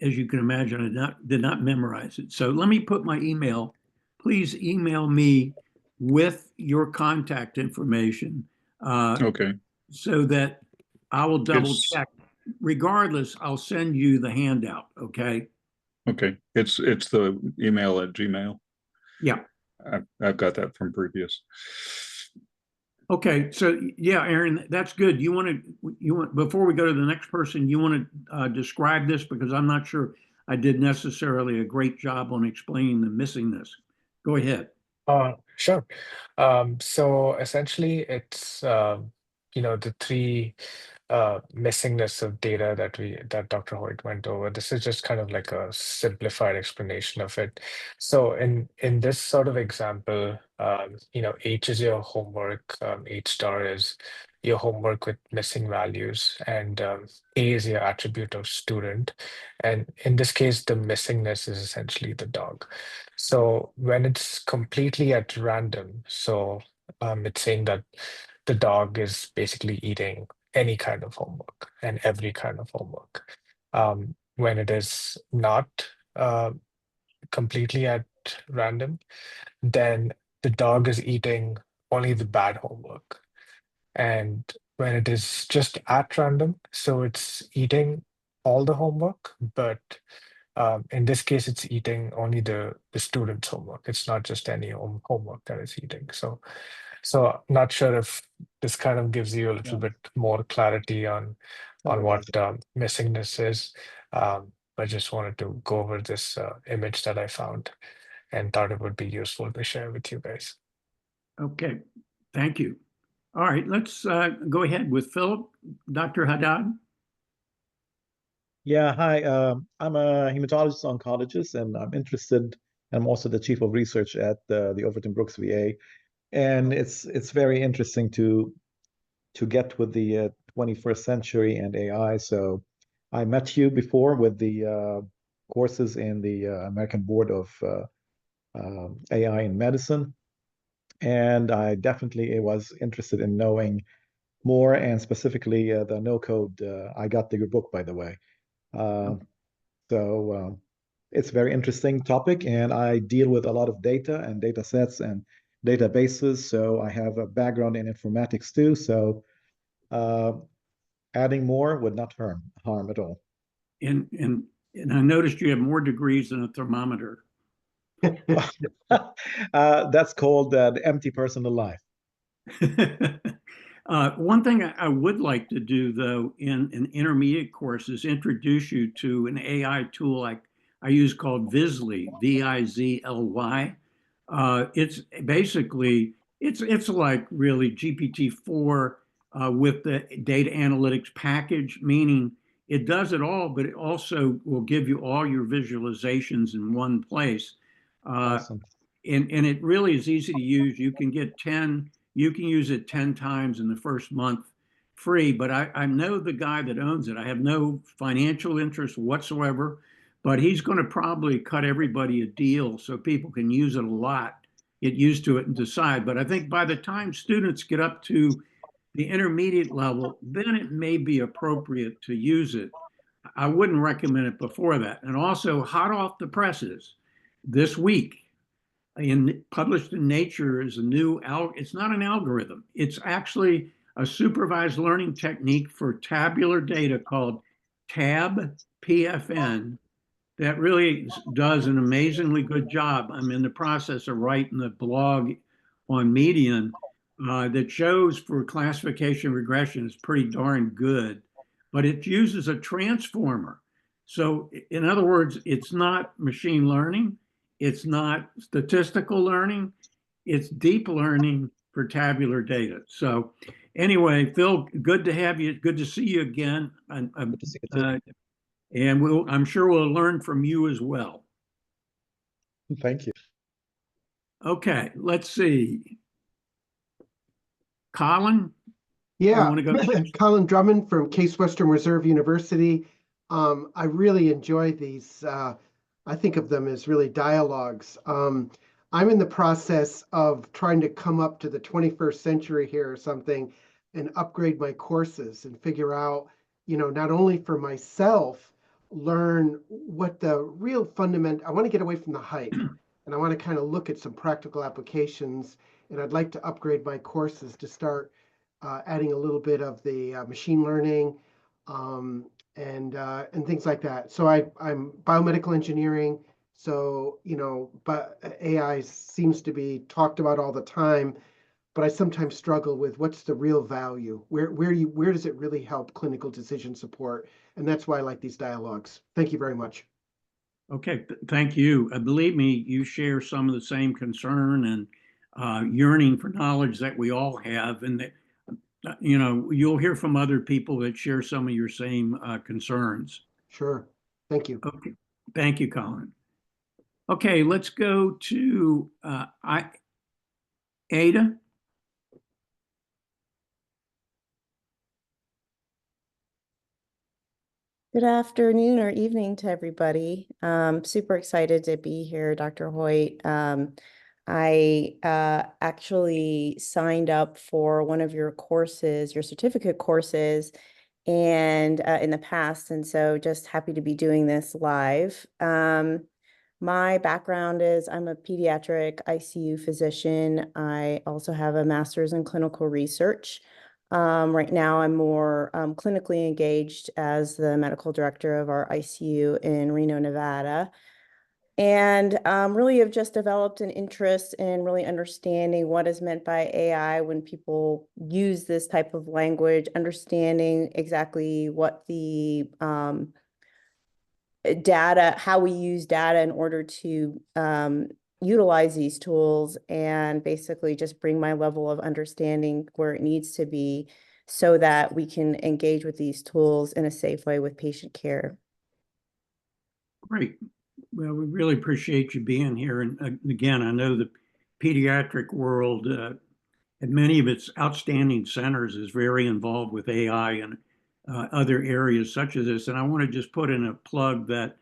as you can imagine, I did not memorize it. So let me put my email. Please email me with your contact information Okay. so that I will double It's check. Regardless, I'll send you the handout. Okay. okay. It's the email at Gmail. Yeah. I've got that from previous. Okay, so yeah, Aaron, that's good. You want before we go to the next person, you want to describe this because I'm not sure I did necessarily a great job on explaining the missingness. Go ahead. Sure. So essentially, it's the three missingness of data that Dr. Hoyt went over. This is just kind of like a simplified explanation of it. So in this sort of example, H is your homework, H star is your homework with missing values, and A is your attribute of student. And in this case, the missingness is essentially the dog. So when it's completely at random, so it's saying that the dog is basically eating any kind of homework and every kind of homework. When it is not completely at random, then the dog is eating only the bad homework. And when it is just at random, so it's eating all the homework, but in this case, it's eating only the student's homework. It's not just any homework that it's eating. So not sure if this kind of gives you a little bit more clarity on what missingness is. I just wanted to go over this image that I found and thought it would be useful to share with you guys. Okay, thank you. All right, let's go ahead with Philip, Dr. Haddad. Yeah, hi. I'm a hematologist oncologist, and I'm interested. I'm also the chief of research at the Overton Brooks VA, and it's very interesting to get with the 21st century and AI. So I met you before with the courses in the American Board of AI in Medicine, and I definitely was interested in knowing more, and specifically the no code. I got your book, by the way. Uh, so it's a very interesting topic, and I deal with a lot of data and data sets and databases. So I have a background in informatics too. So uh, adding more would not harm at all. And I noticed you have more degrees than a thermometer. That's called the empty personal life. One thing I would like to do, though, in an intermediate course is introduce you to an AI tool I use called Vizly, Vizly. It's basically it's like really GPT-4 with the data analytics package, meaning it does it all, but it also will give you all your visualizations in one place. Awesome. And it really is easy to use. You can use it 10 times in the first month free, but I know the guy that owns it. I have no financial interest whatsoever, but he's going to probably cut everybody a deal so people can use it a lot, get used to it and decide. But I think by the time students get up to the intermediate level, then it may be appropriate to use it. I wouldn't recommend it before that. And also, hot off the presses this week, published in Nature is a new it's not an algorithm. It's actually a supervised learning technique for tabular data called TAB-PFN that really does an amazingly good job. I'm in the process of writing the blog on Medium that shows for classification regression is pretty darn good, but it uses a transformer. So in other words, it's not machine learning, it's not statistical learning, it's deep learning for tabular data. So anyway, Phil, good to have you. Good to see you again. Good to see you too. And I'm sure we'll learn from you as well. Thank you. Okay, let's see. Colin? Yeah, want to go next? Colin Drummond from Case Western Reserve University. I really enjoy these. I think of them as really dialogues. I'm in the process of trying to come up to the 21st century here or something and upgrade my courses and figure out, not only for myself, learn what the real fundament, I want to get away from the hype and I want to kind of look at some practical applications. And I'd like to upgrade my courses to start adding a little bit of the machine learning and things like that. So I'm biomedical engineering. So, but AI seems to be talked about all the time, but I sometimes struggle with what's the real value? Where does it really help clinical decision support? And that's why I like these dialogues. Thank you very much. Okay, thank you. Believe me, you share some of the same concern and yearning for knowledge that we all have, and that you'll hear from other people that share some of your same concerns. Sure. Thank you. Okay, thank you, Colin. Okay, let's go to Ada. Good afternoon or evening to everybody. Super excited to be here, Dr. Hoyt. I actually signed up for one of your courses, your certificate courses, and in the past, and so just happy to be doing this live. My background is I'm a pediatric ICU physician. I also have a master's in clinical research. Right now, I'm more clinically engaged as the medical director of our ICU in Reno, Nevada. And really have just developed an interest in really understanding what is meant by AI when people use this type of language, understanding exactly what the data, how we use data in order to utilize these tools, and basically just bring my level of understanding where it needs to be so that we can engage with these tools in a safe way with patient care. Great. Well, we really appreciate you being here. And again, I know the pediatric world at many of its outstanding centers is very involved with AI and other areas such as this. And I want to just put in a plug that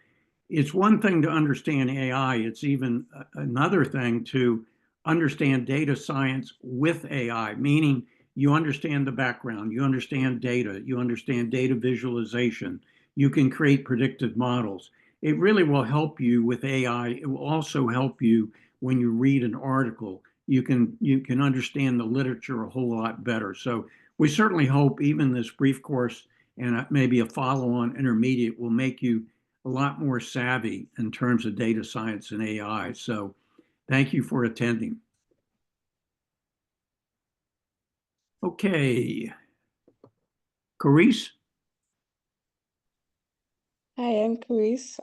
it's one thing to understand AI. It's even another thing to understand data science with AI, meaning you understand the background, you understand data, you understand data visualization, you can create predictive models. It really will help you with AI. It will also help you when you read an article. you can understand the literature a whole lot better. So we certainly hope even this brief course and maybe a follow-on intermediate will make you a lot more savvy in terms of data science and AI. So thank you for attending. Okay. Carice? Hi, I'm Carice.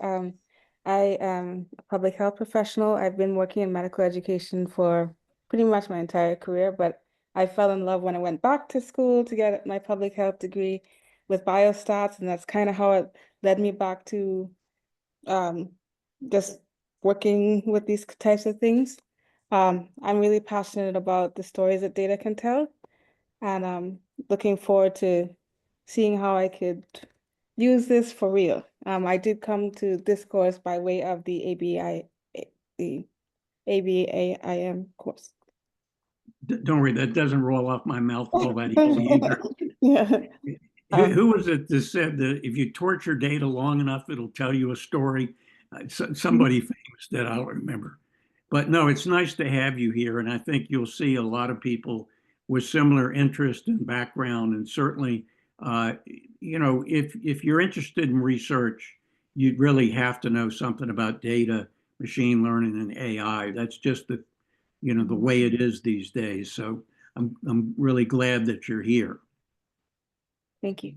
I am a public health professional. I've been working in medical education for pretty much my entire career, but I fell in love when I went back to school to get my public health degree with biostats, and that's kind of how it led me back to um, just working with these types of things. I'm really passionate about the stories that data can tell, and looking forward to seeing how I could use this for real. I did come to this course by way of the ABAIM course. Don't worry, that doesn't roll off my mouth all that easy either. Yeah. Who was it that said that if you torture data long enough, it'll tell you a story? Somebody famous that I don't remember. But no, it's nice to have you here. And I think you'll see a lot of people with similar interest and background. And certainly, if you're interested in research, you'd really have to know something about data, machine learning, and AI. That's just the way it is these days. So I'm really glad that you're here. Thank you.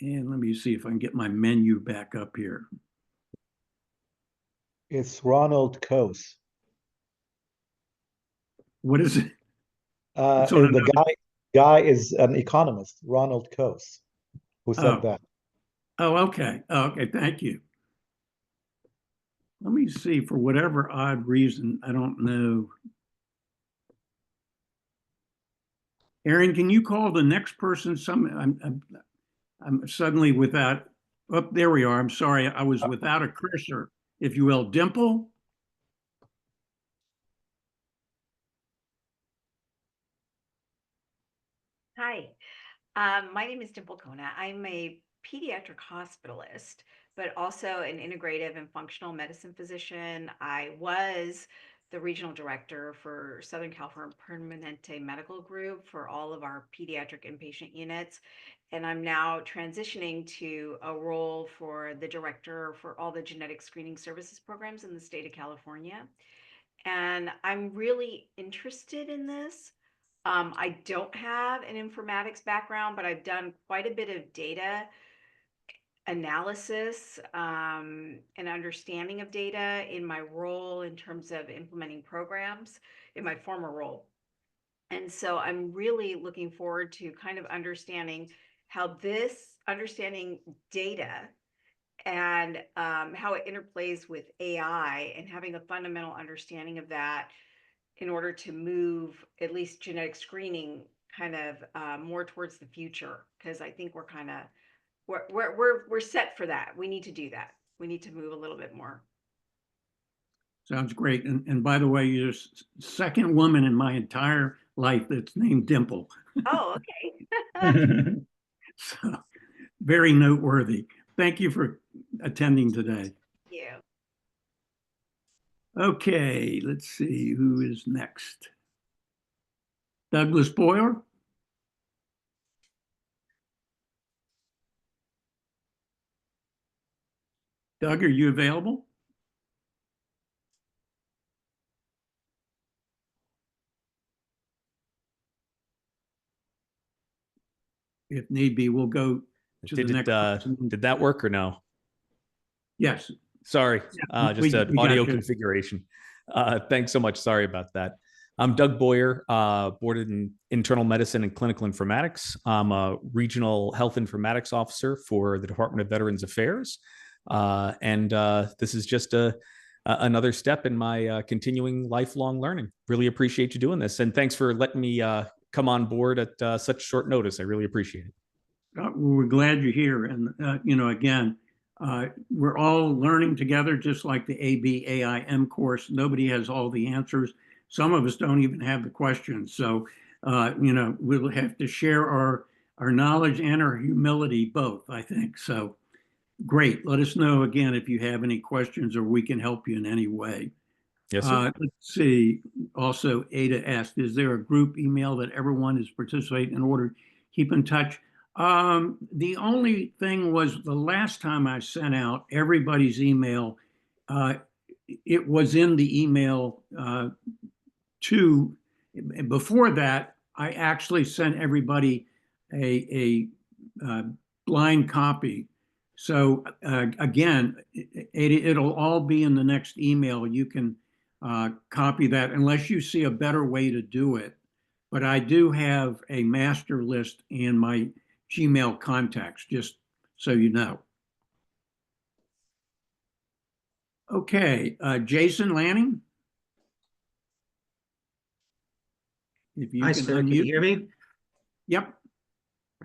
And let me see if I can get my menu back up here. It's Ronald Coase. What is it? The guy is an economist, Ronald Coase, who said that. Oh, okay. Okay, thank you. Let me see, for whatever odd reason, I don't know. Aaron, can you call the next person? I'm suddenly without, oh, there we are. I'm sorry, I was without a cursor, if you will. Dimple? Hi, my name is Dimple Kona. I'm a pediatric hospitalist, but also an integrative and functional medicine physician. I was the regional director for Southern California Permanente Medical Group for all of our pediatric inpatient units. And I'm now transitioning to a role for the director for all the genetic screening services programs in the state of California. And I'm really interested in this. I don't have an informatics background, but I've done quite a bit of data analysis and understanding of data in my role in terms of implementing programs in my former role. And so I'm really looking forward to kind of understanding how understanding data and how it interplays with AI and having a fundamental understanding of that in order to move at least genetic screening kind of more towards the future, because I think we're set for that. We need to do that. We need to move a little bit more. Sounds great. And by the way, you're the second woman in my entire life that's named Dimple. Oh, okay. So very noteworthy. Thank you for attending today. Thank you. Okay, let's see who is next. Douglas Boyer. Doug, are you available? If need be, we'll go to the next person. Did that work or no? Yes. Sorry, just an audio configuration. Thanks so much. Sorry about that. I'm Doug Boyer, boarded in internal medicine and clinical informatics. I'm a regional health informatics officer for the Department of Veterans Affairs. And this is just another step in my continuing lifelong learning. Really appreciate you doing this. And thanks for letting me come on board at such short notice. I really appreciate it. We're glad you're here. And, again, we're all learning together, just like the ABAIM course. Nobody has all the answers. Some of us don't even have the questions. So, we'll have to share our knowledge and our humility both, I think. So great. Let us know again if you have any questions or we can help you in any way. Yes, sir. Let's see. Also, Ada asked, is there a group email that everyone is participating in order to keep in touch? The only thing was the last time I sent out everybody's email, it was in the email to, before that, I actually sent everybody a blind copy. So again, it'll all be in the next email. You can copy that unless you see a better way to do it. But I do have a master list in my Gmail contacts, just so you know. Okay, Jason Lanning? If you Hi, can sir. Can you unmute. hear me? Yep.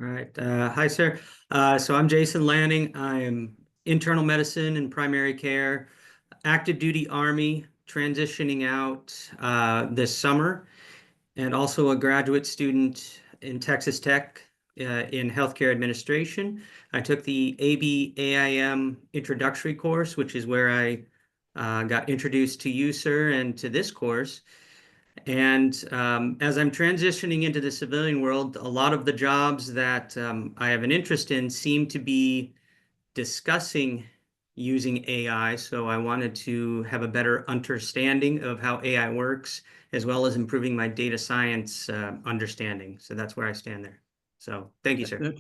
All right. Hi, sir. So I'm Jason Lanning. I am internal medicine and primary care, active duty Army, transitioning out this summer, and also a graduate student in Texas Tech in healthcare administration. I took the ABAIM introductory course, which is where I got introduced to you, sir, and to this course. And as I'm transitioning into the civilian world, a lot of the jobs that I have an interest in seem to be discussing using AI. So I wanted to have a better understanding of how AI works, as well as improving my data science understanding. So that's where I stand there. So thank you, sir.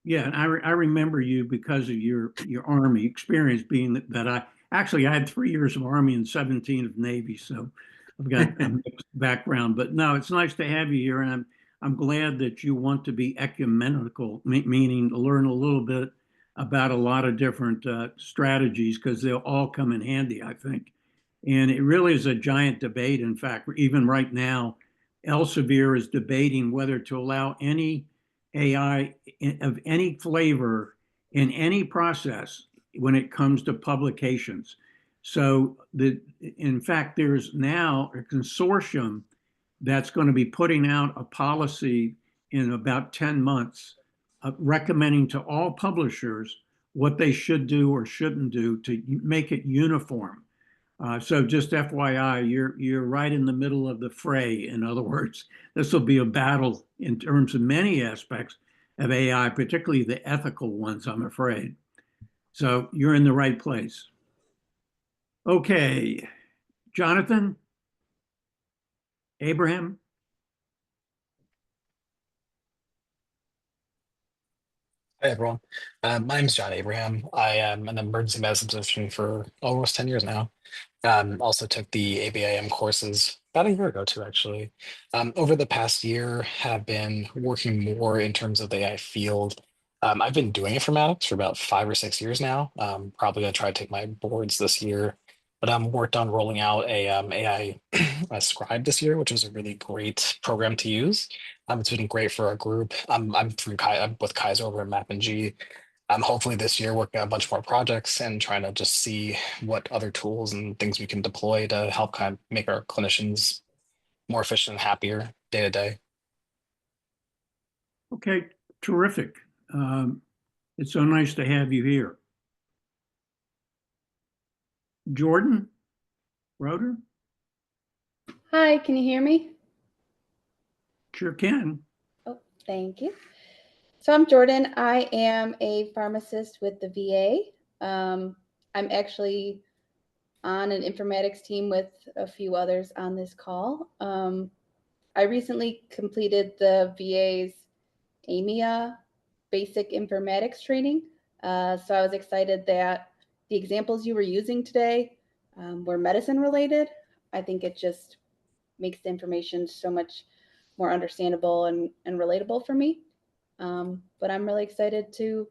Yeah, and I remember you because of your Army experience, being that I had 3 years of Army and 17 of Navy, so I've got a mixed background. But no, it's nice to have you here, and I'm glad that you want to be ecumenical, meaning to learn a little bit about a lot of different strategies, because they'll all come in handy, I think. And it really is a giant debate. In fact, even right now, Elsevier is debating whether to allow any AI of any flavor in any process when it comes to publications. So in fact, there's now a consortium that's going to be putting out a policy in about 10 months, recommending to all publishers what they should do or shouldn't do to make it uniform. So just FYI, you're right in the middle of the fray. In other words, this will be a battle in terms of many aspects of AI, particularly the ethical ones, I'm afraid. So you're in the right place. Okay, Jonathan, Abraham. Hey everyone, my name's John Abraham. I am an emergency medicine physician for almost 10 years now. Also took the ABIM courses about a year ago too, actually. Over the past year, have been working more in terms of the AI field. I've been doing informatics for about 5 or 6 years now. Probably gonna try to take my boards this year, but I'm worked on rolling out a AI a scribe this year, which is a really great program to use. It's been great for our group. I'm with Kaiser over at MapNG. Hopefully this year working on a bunch more projects and trying to just see what other tools and things we can deploy to help kind of make our clinicians more efficient and happier day to day. Okay, terrific. It's so nice to have you here. Jordan Roeder? Hi, can you hear me? Sure can. Oh, thank you. So I'm Jordan. I am a pharmacist with the VA. I'm actually on an informatics team with a few others on this call. I recently completed the VA's AMIA basic informatics training. So I was excited that the examples you were using today were medicine related. I think it just makes the information so much more understandable and relatable for me. But I'm really excited to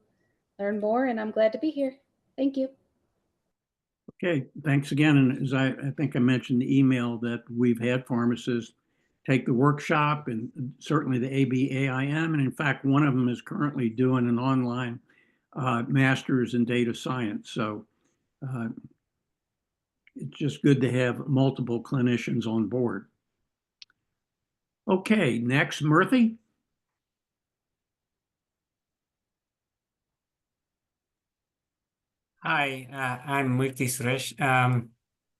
learn more, and I'm glad to be here. Thank you. Okay, thanks again. And as I think I mentioned the email that we've had pharmacists take the workshop, and certainly the ABAIM. And in fact, one of them is currently doing an online master's in data science. So it's just good to have multiple clinicians on board. Okay, next, Murthy. Hi, I'm Murthy Suresh.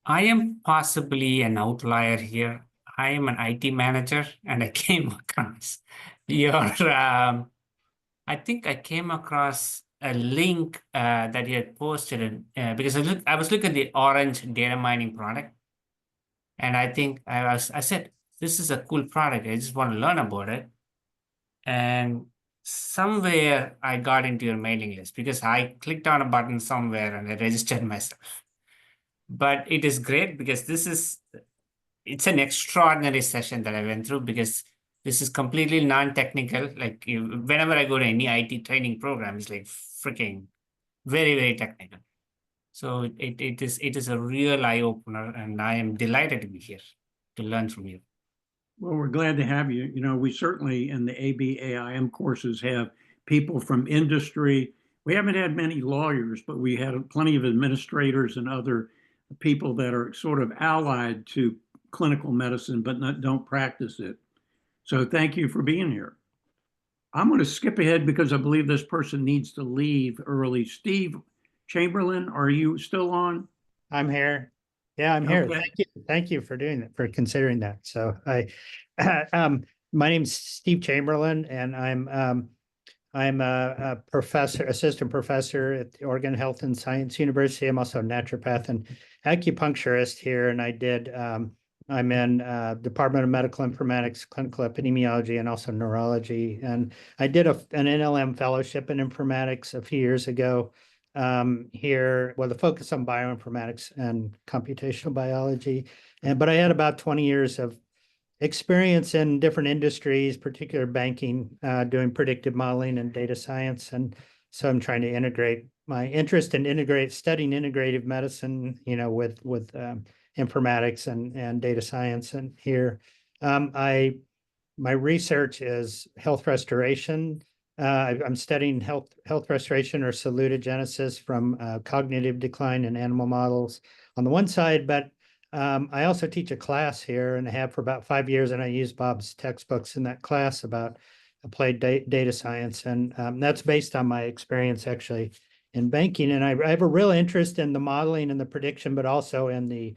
I am possibly an outlier here. I am an IT manager, and I came across your, I think I came across a link that you had posted in, because I was looking at the Orange data mining product, and I said, this is a cool product. I just want to learn about it. And somewhere I got into your mailing list because I clicked on a button somewhere and I registered myself. But it is great because it's an extraordinary session that I went through because this is completely non-technical. Like whenever I go to any IT training program, it's like freaking very, very technical. So it is a real eye opener, and I am delighted to be here to learn from you. Well, we're glad to have you. You know, we certainly in the ABAIM courses have people from industry. We haven't had many lawyers, but we had plenty of administrators and other people that are sort of allied to clinical medicine, but don't practice it. So thank you for being here. I'm going to skip ahead because I believe this person needs to leave early. Steve Chamberlain, are you still on? I'm here. Yeah, I'm here. Okay. Thank you. Thank you for doing that, for considering that. So my name's Steve Chamberlain, and I'm a professor, assistant professor at the Oregon Health and Science University. I'm also a naturopath and acupuncturist here, and I'm in Department of Medical Informatics, Clinical Epidemiology, and also Neurology. And I did an NLM fellowship in informatics a few years ago here, with a focus on bioinformatics and computational biology. But I had about 20 years of experience in different industries, particularly banking, doing predictive modeling and data science. And so I'm trying to integrate my interest in studying integrative medicine, with informatics and data science. And here, my research is health restoration. I'm studying health restoration or salutogenesis from cognitive decline in animal models on the one side, but I also teach a class here, and I have for about 5 years, and I use Bob's textbooks in that class about applied data science, and that's based on my experience actually in banking. And I have a real interest in the modeling and the prediction, but also in the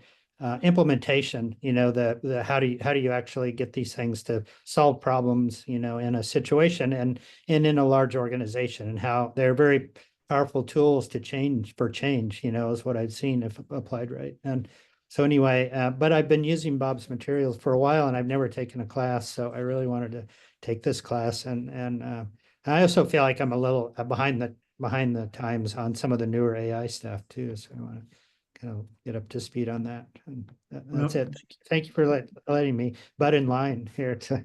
implementation. The how do you actually get these things to solve problems, in a situation and in a large organization, and how they're very powerful tools to change, is what I've seen if applied right. And so anyway, but I've been using Bob's materials for a while, and I've never taken a class, so I really wanted to take this class. And I also feel like I'm a little behind the times on some of the newer AI stuff too. So I want to kind of get up to speed on that. And that's it. Thank you for letting me butt in line here to.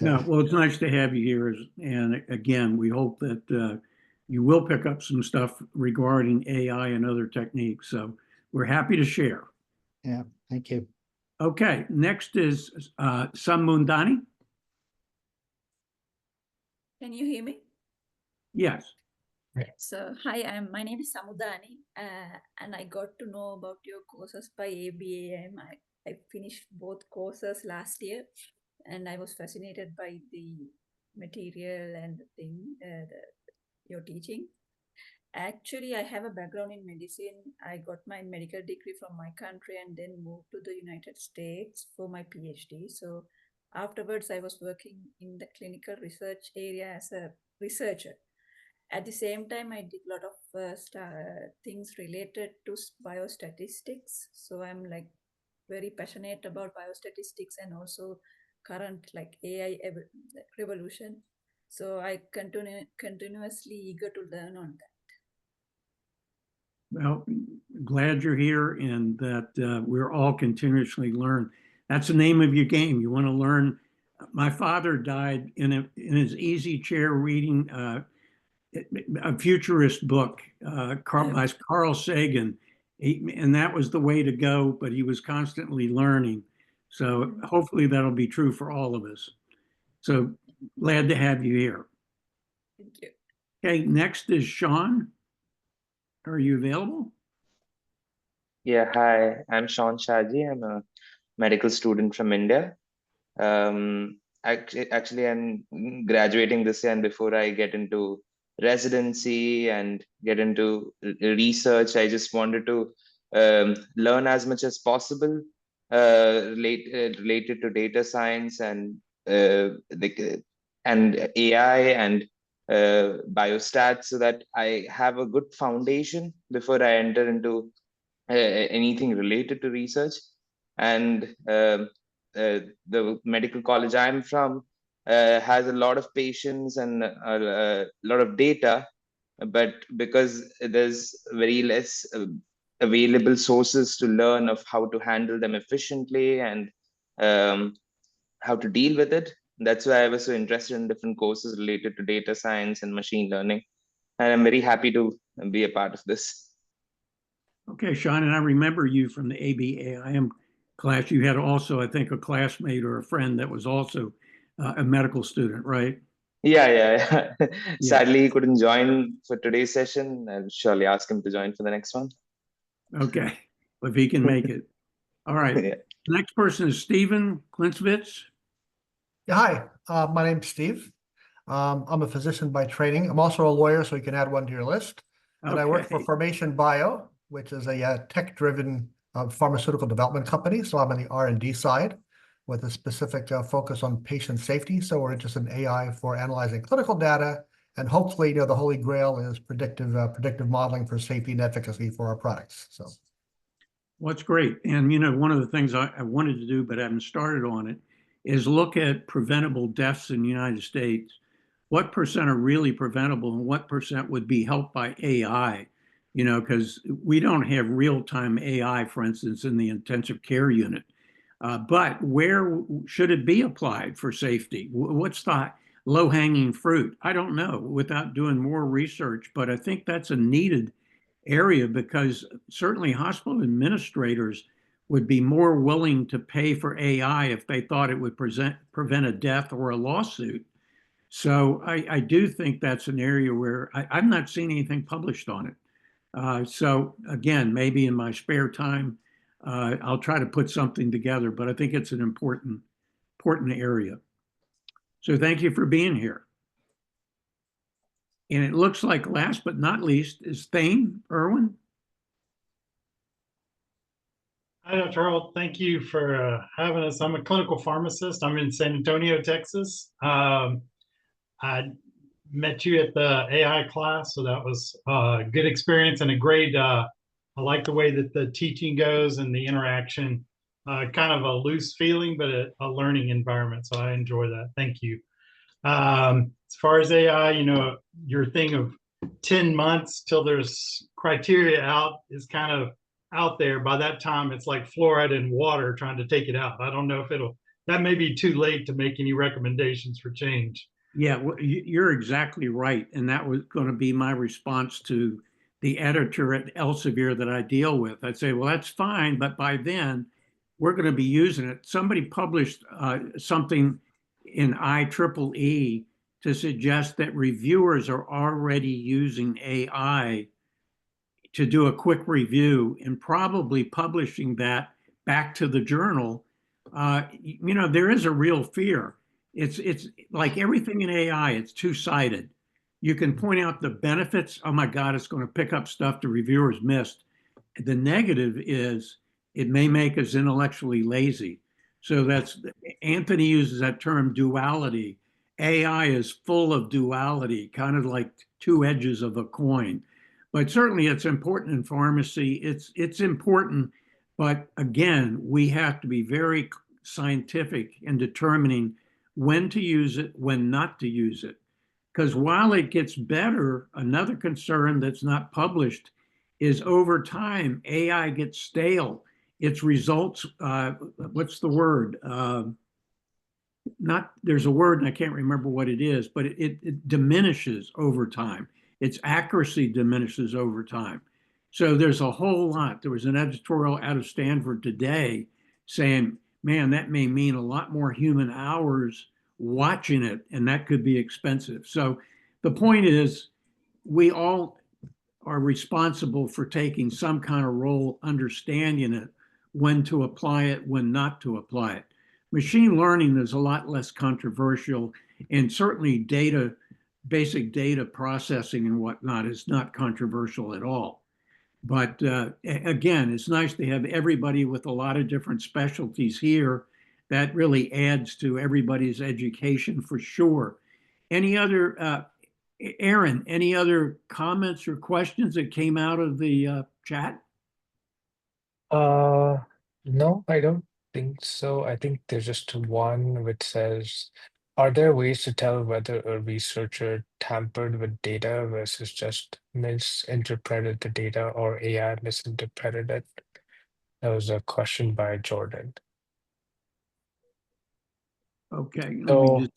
No, well, it's nice to have you here. And again, we hope that you will pick up some stuff regarding AI and other techniques. So we're happy to share. Yeah, thank you. Okay, next is Mahtani. Can you hear me? Yes. So, hi, my name is Samudani, and I got to know about your courses by ABAM. I finished both courses last year, and I was fascinated by the material and the thing you're teaching. Actually, I have a background in medicine. I got my medical degree from my country and then moved to the United States for my PhD. So afterwards, I was working in the clinical research area as a researcher. At the same time, I did a lot of things related to biostatistics. So I'm very passionate about biostatistics and also current AI revolution. So I continuously eager to learn on that. Well, glad you're here and that we're all continuously learn. That's the name of your game. You want to learn. My father died in his easy chair reading a futurist book by Carl Sagan. And that was the way to go, but he was constantly learning. So hopefully that'll be true for all of us. So glad to have you here. Thank you. Okay, next is Sean. Are you available? Yeah, hi, I'm Sean Shaji. I'm a medical student from India. Actually, I'm graduating this year, and before I get into residency and get into research, I just wanted to learn as much as possible related to data science and AI and biostats, so that I have a good foundation before I enter into anything related to research. And the medical college I'm from has a lot of patients and a lot of data, but because there's very less available sources to learn of how to handle them efficiently and how to deal with it, that's why I was so interested in different courses related to data science and machine learning. And I'm very happy to be a part of this. Okay, Sean, and I remember you from the ABAIM class. You had also, I think, a classmate or a friend that was also a medical student, right? Yeah. Sadly, he couldn't join for today's session. I'll surely ask him to join for the next one. Okay, if he can make it. All right. Yeah. Next person is Stephen Klintsvitz. Yeah, hi, my name's Steve. I'm a physician by training. I'm also a lawyer, so you can add one to your list. And I work for Okay. Formation Bio, which is a tech-driven pharmaceutical development company. So I'm on the R&D side with a specific focus on patient safety. So we're interested in AI for analyzing clinical data, and hopefully, the holy grail is predictive modeling for safety and efficacy for our products. So. Well, that's great. And, one of the things I wanted to do, but haven't started on it, is look at preventable deaths in the United States. What percent are really preventable and what percent would be helped by AI? Because we don't have real-time AI, for instance, in the intensive care unit. But where should it be applied for safety? What's the low-hanging fruit? I don't know without doing more research, but I think that's a needed area, because certainly hospital administrators would be more willing to pay for AI if they thought it would prevent a death or a lawsuit. So I do think that's an area where I've not seen anything published on it. So again, maybe in my spare time, I'll try to put something together, but I think it's an important area. So thank you for being here. And it looks like last but not least is Thane Irwin. Hi, Dr. Earl. Thank you for having us. I'm a clinical pharmacist. I'm in San Antonio, Texas. I met you at the AI class, so that was a good experience and a great, I like the way that the teaching goes and the interaction, kind of a loose feeling, but a learning environment. So I enjoy that. Thank you. As far as AI, your thing of 10 months till there's criteria out is kind of out there. By that time, it's like fluoride in water trying to take it out. I don't know if that may be too late to make any recommendations for change. Yeah, well, you're exactly right. And that was going to be my response to the editor at Elsevier that I deal with. I'd say, well, that's fine, but by then we're going to be using it. Somebody published something in IEEE to suggest that reviewers are already using AI to do a quick review and probably publishing that back to the journal. There is a real fear. It's like everything in AI, it's two-sided. You can point out the benefits. Oh my God, it's going to pick up stuff the reviewers missed. The negative is it may make us intellectually lazy. So Anthony uses that term duality. AI is full of duality, kind of like two edges of a coin. But certainly it's important in pharmacy. It's important, but again, we have to be very scientific in determining when to use it, when not to use it. Because while it gets better, another concern that's not published is over time, AI gets stale. Its results, what's the word? There's a word and I can't remember what it is, but it diminishes over time. Its accuracy diminishes over time. So there's a whole lot. There was an editorial out of Stanford today saying, man, that may mean a lot more human hours watching it, and that could be expensive. So the point is, we all are responsible for taking some kind of role, understanding it, when to apply it, when not to apply it. Machine learning is a lot less controversial, and certainly basic data processing and whatnot is not controversial at all. But again, it's nice to have everybody with a lot of different specialties here. That really adds to everybody's education for sure. Any other, Aaron, any other comments or questions that came out of the chat? No, I don't think so. I think there's just one which says, are there ways to tell whether a researcher tampered with data versus just misinterpreted the data or AI misinterpreted it? That was a question by Jordan. Okay, let So, me just.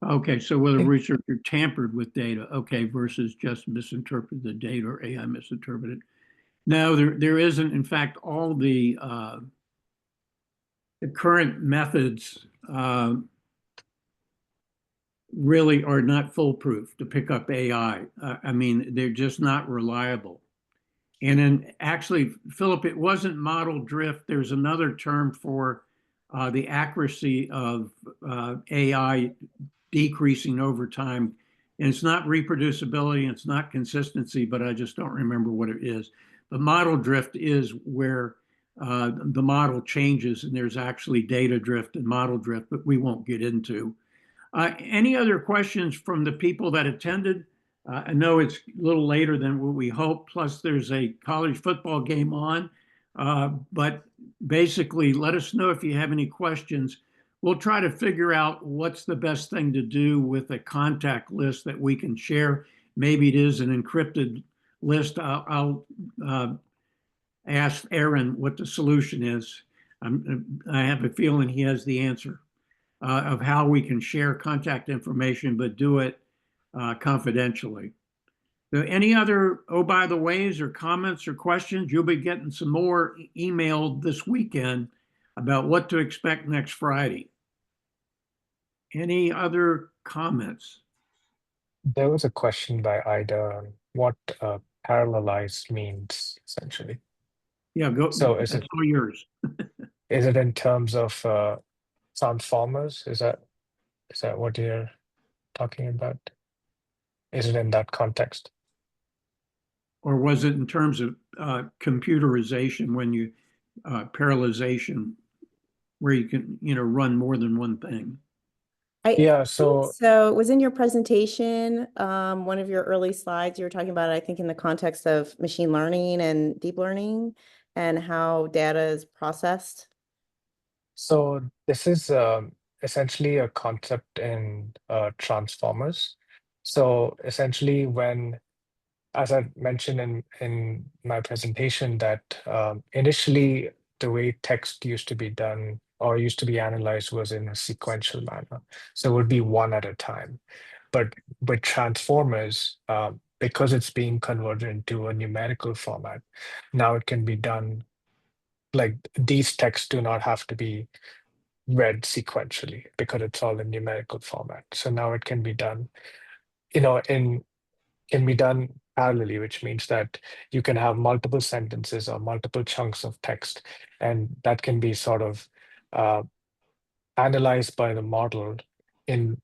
Okay, so whether a researcher tampered with data, okay, versus just misinterpreted the data or AI misinterpreted. No, there isn't. In fact, all the current methods really are not foolproof to pick up AI. I mean, they're just not reliable. And then actually, Philip, it wasn't model drift. There's another term for the accuracy of AI decreasing over time. And it's not reproducibility, it's not consistency, but I just don't remember what it is. But model drift is where the model changes and there's actually data drift and model drift, but we won't get into. Any other questions from the people that attended? I know it's a little later than what we hoped, plus there's a college football game on. But basically, let us know if you have any questions. We'll try to figure out what's the best thing to do with a contact list that we can share. Maybe it is an encrypted list. I'll ask Aaron what the solution is. I have a feeling he has the answer. Of how we can share contact information, but do it confidentially. Any other, oh, by the ways or comments or questions? You'll be getting some more emailed this weekend about what to expect next Friday. Any other comments? there was a question by Ida on what parallelized means, essentially. Yeah, go. So is That's it all yours. is it in terms of transformers? Is that what you're talking about? Is it in that context? Or was it in terms of computerization when you parallelization where you can run more than one thing? Yeah, so it was in your presentation, one of your early slides, you were talking about, I think, in the context of machine learning and deep learning and how data is processed. So this is essentially a concept in transformers. So essentially when, as I mentioned in my presentation, that initially the way text used to be done or used to be analyzed was in a sequential manner. So it would be one at a time. But with transformers, because it's being converted into a numerical format, now it can be done like these texts do not have to be read sequentially because it's all in numerical format. So now it can be done, can be done parallelly, which means that you can have multiple sentences or multiple chunks of text, and that can be sort of analyzed by the model in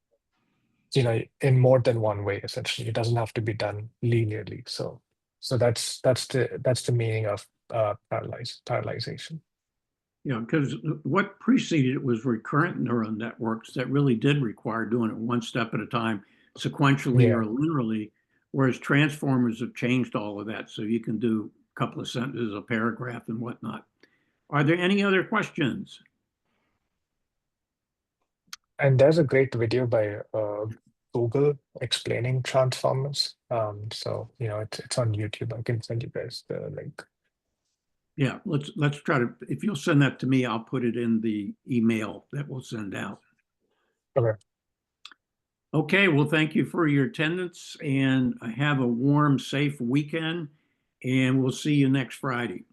in more than one way. Essentially, it doesn't have to be done linearly. So that's the meaning of parallelization. Yeah, because what preceded it was recurrent neural networks that really did require doing it one step at a time, sequentially or linearly, whereas transformers have changed all of that. So you can do a couple of sentences, a paragraph and whatnot. Are there any other questions? And there's a great video by Google explaining transformers. So it's on YouTube. I can send you guys the link. Yeah, let's try to. If you'll send that to me, I'll put it in the email that we'll send out. Okay. Okay, well, thank you for your attendance and have a warm, safe weekend, and we'll see you next Friday.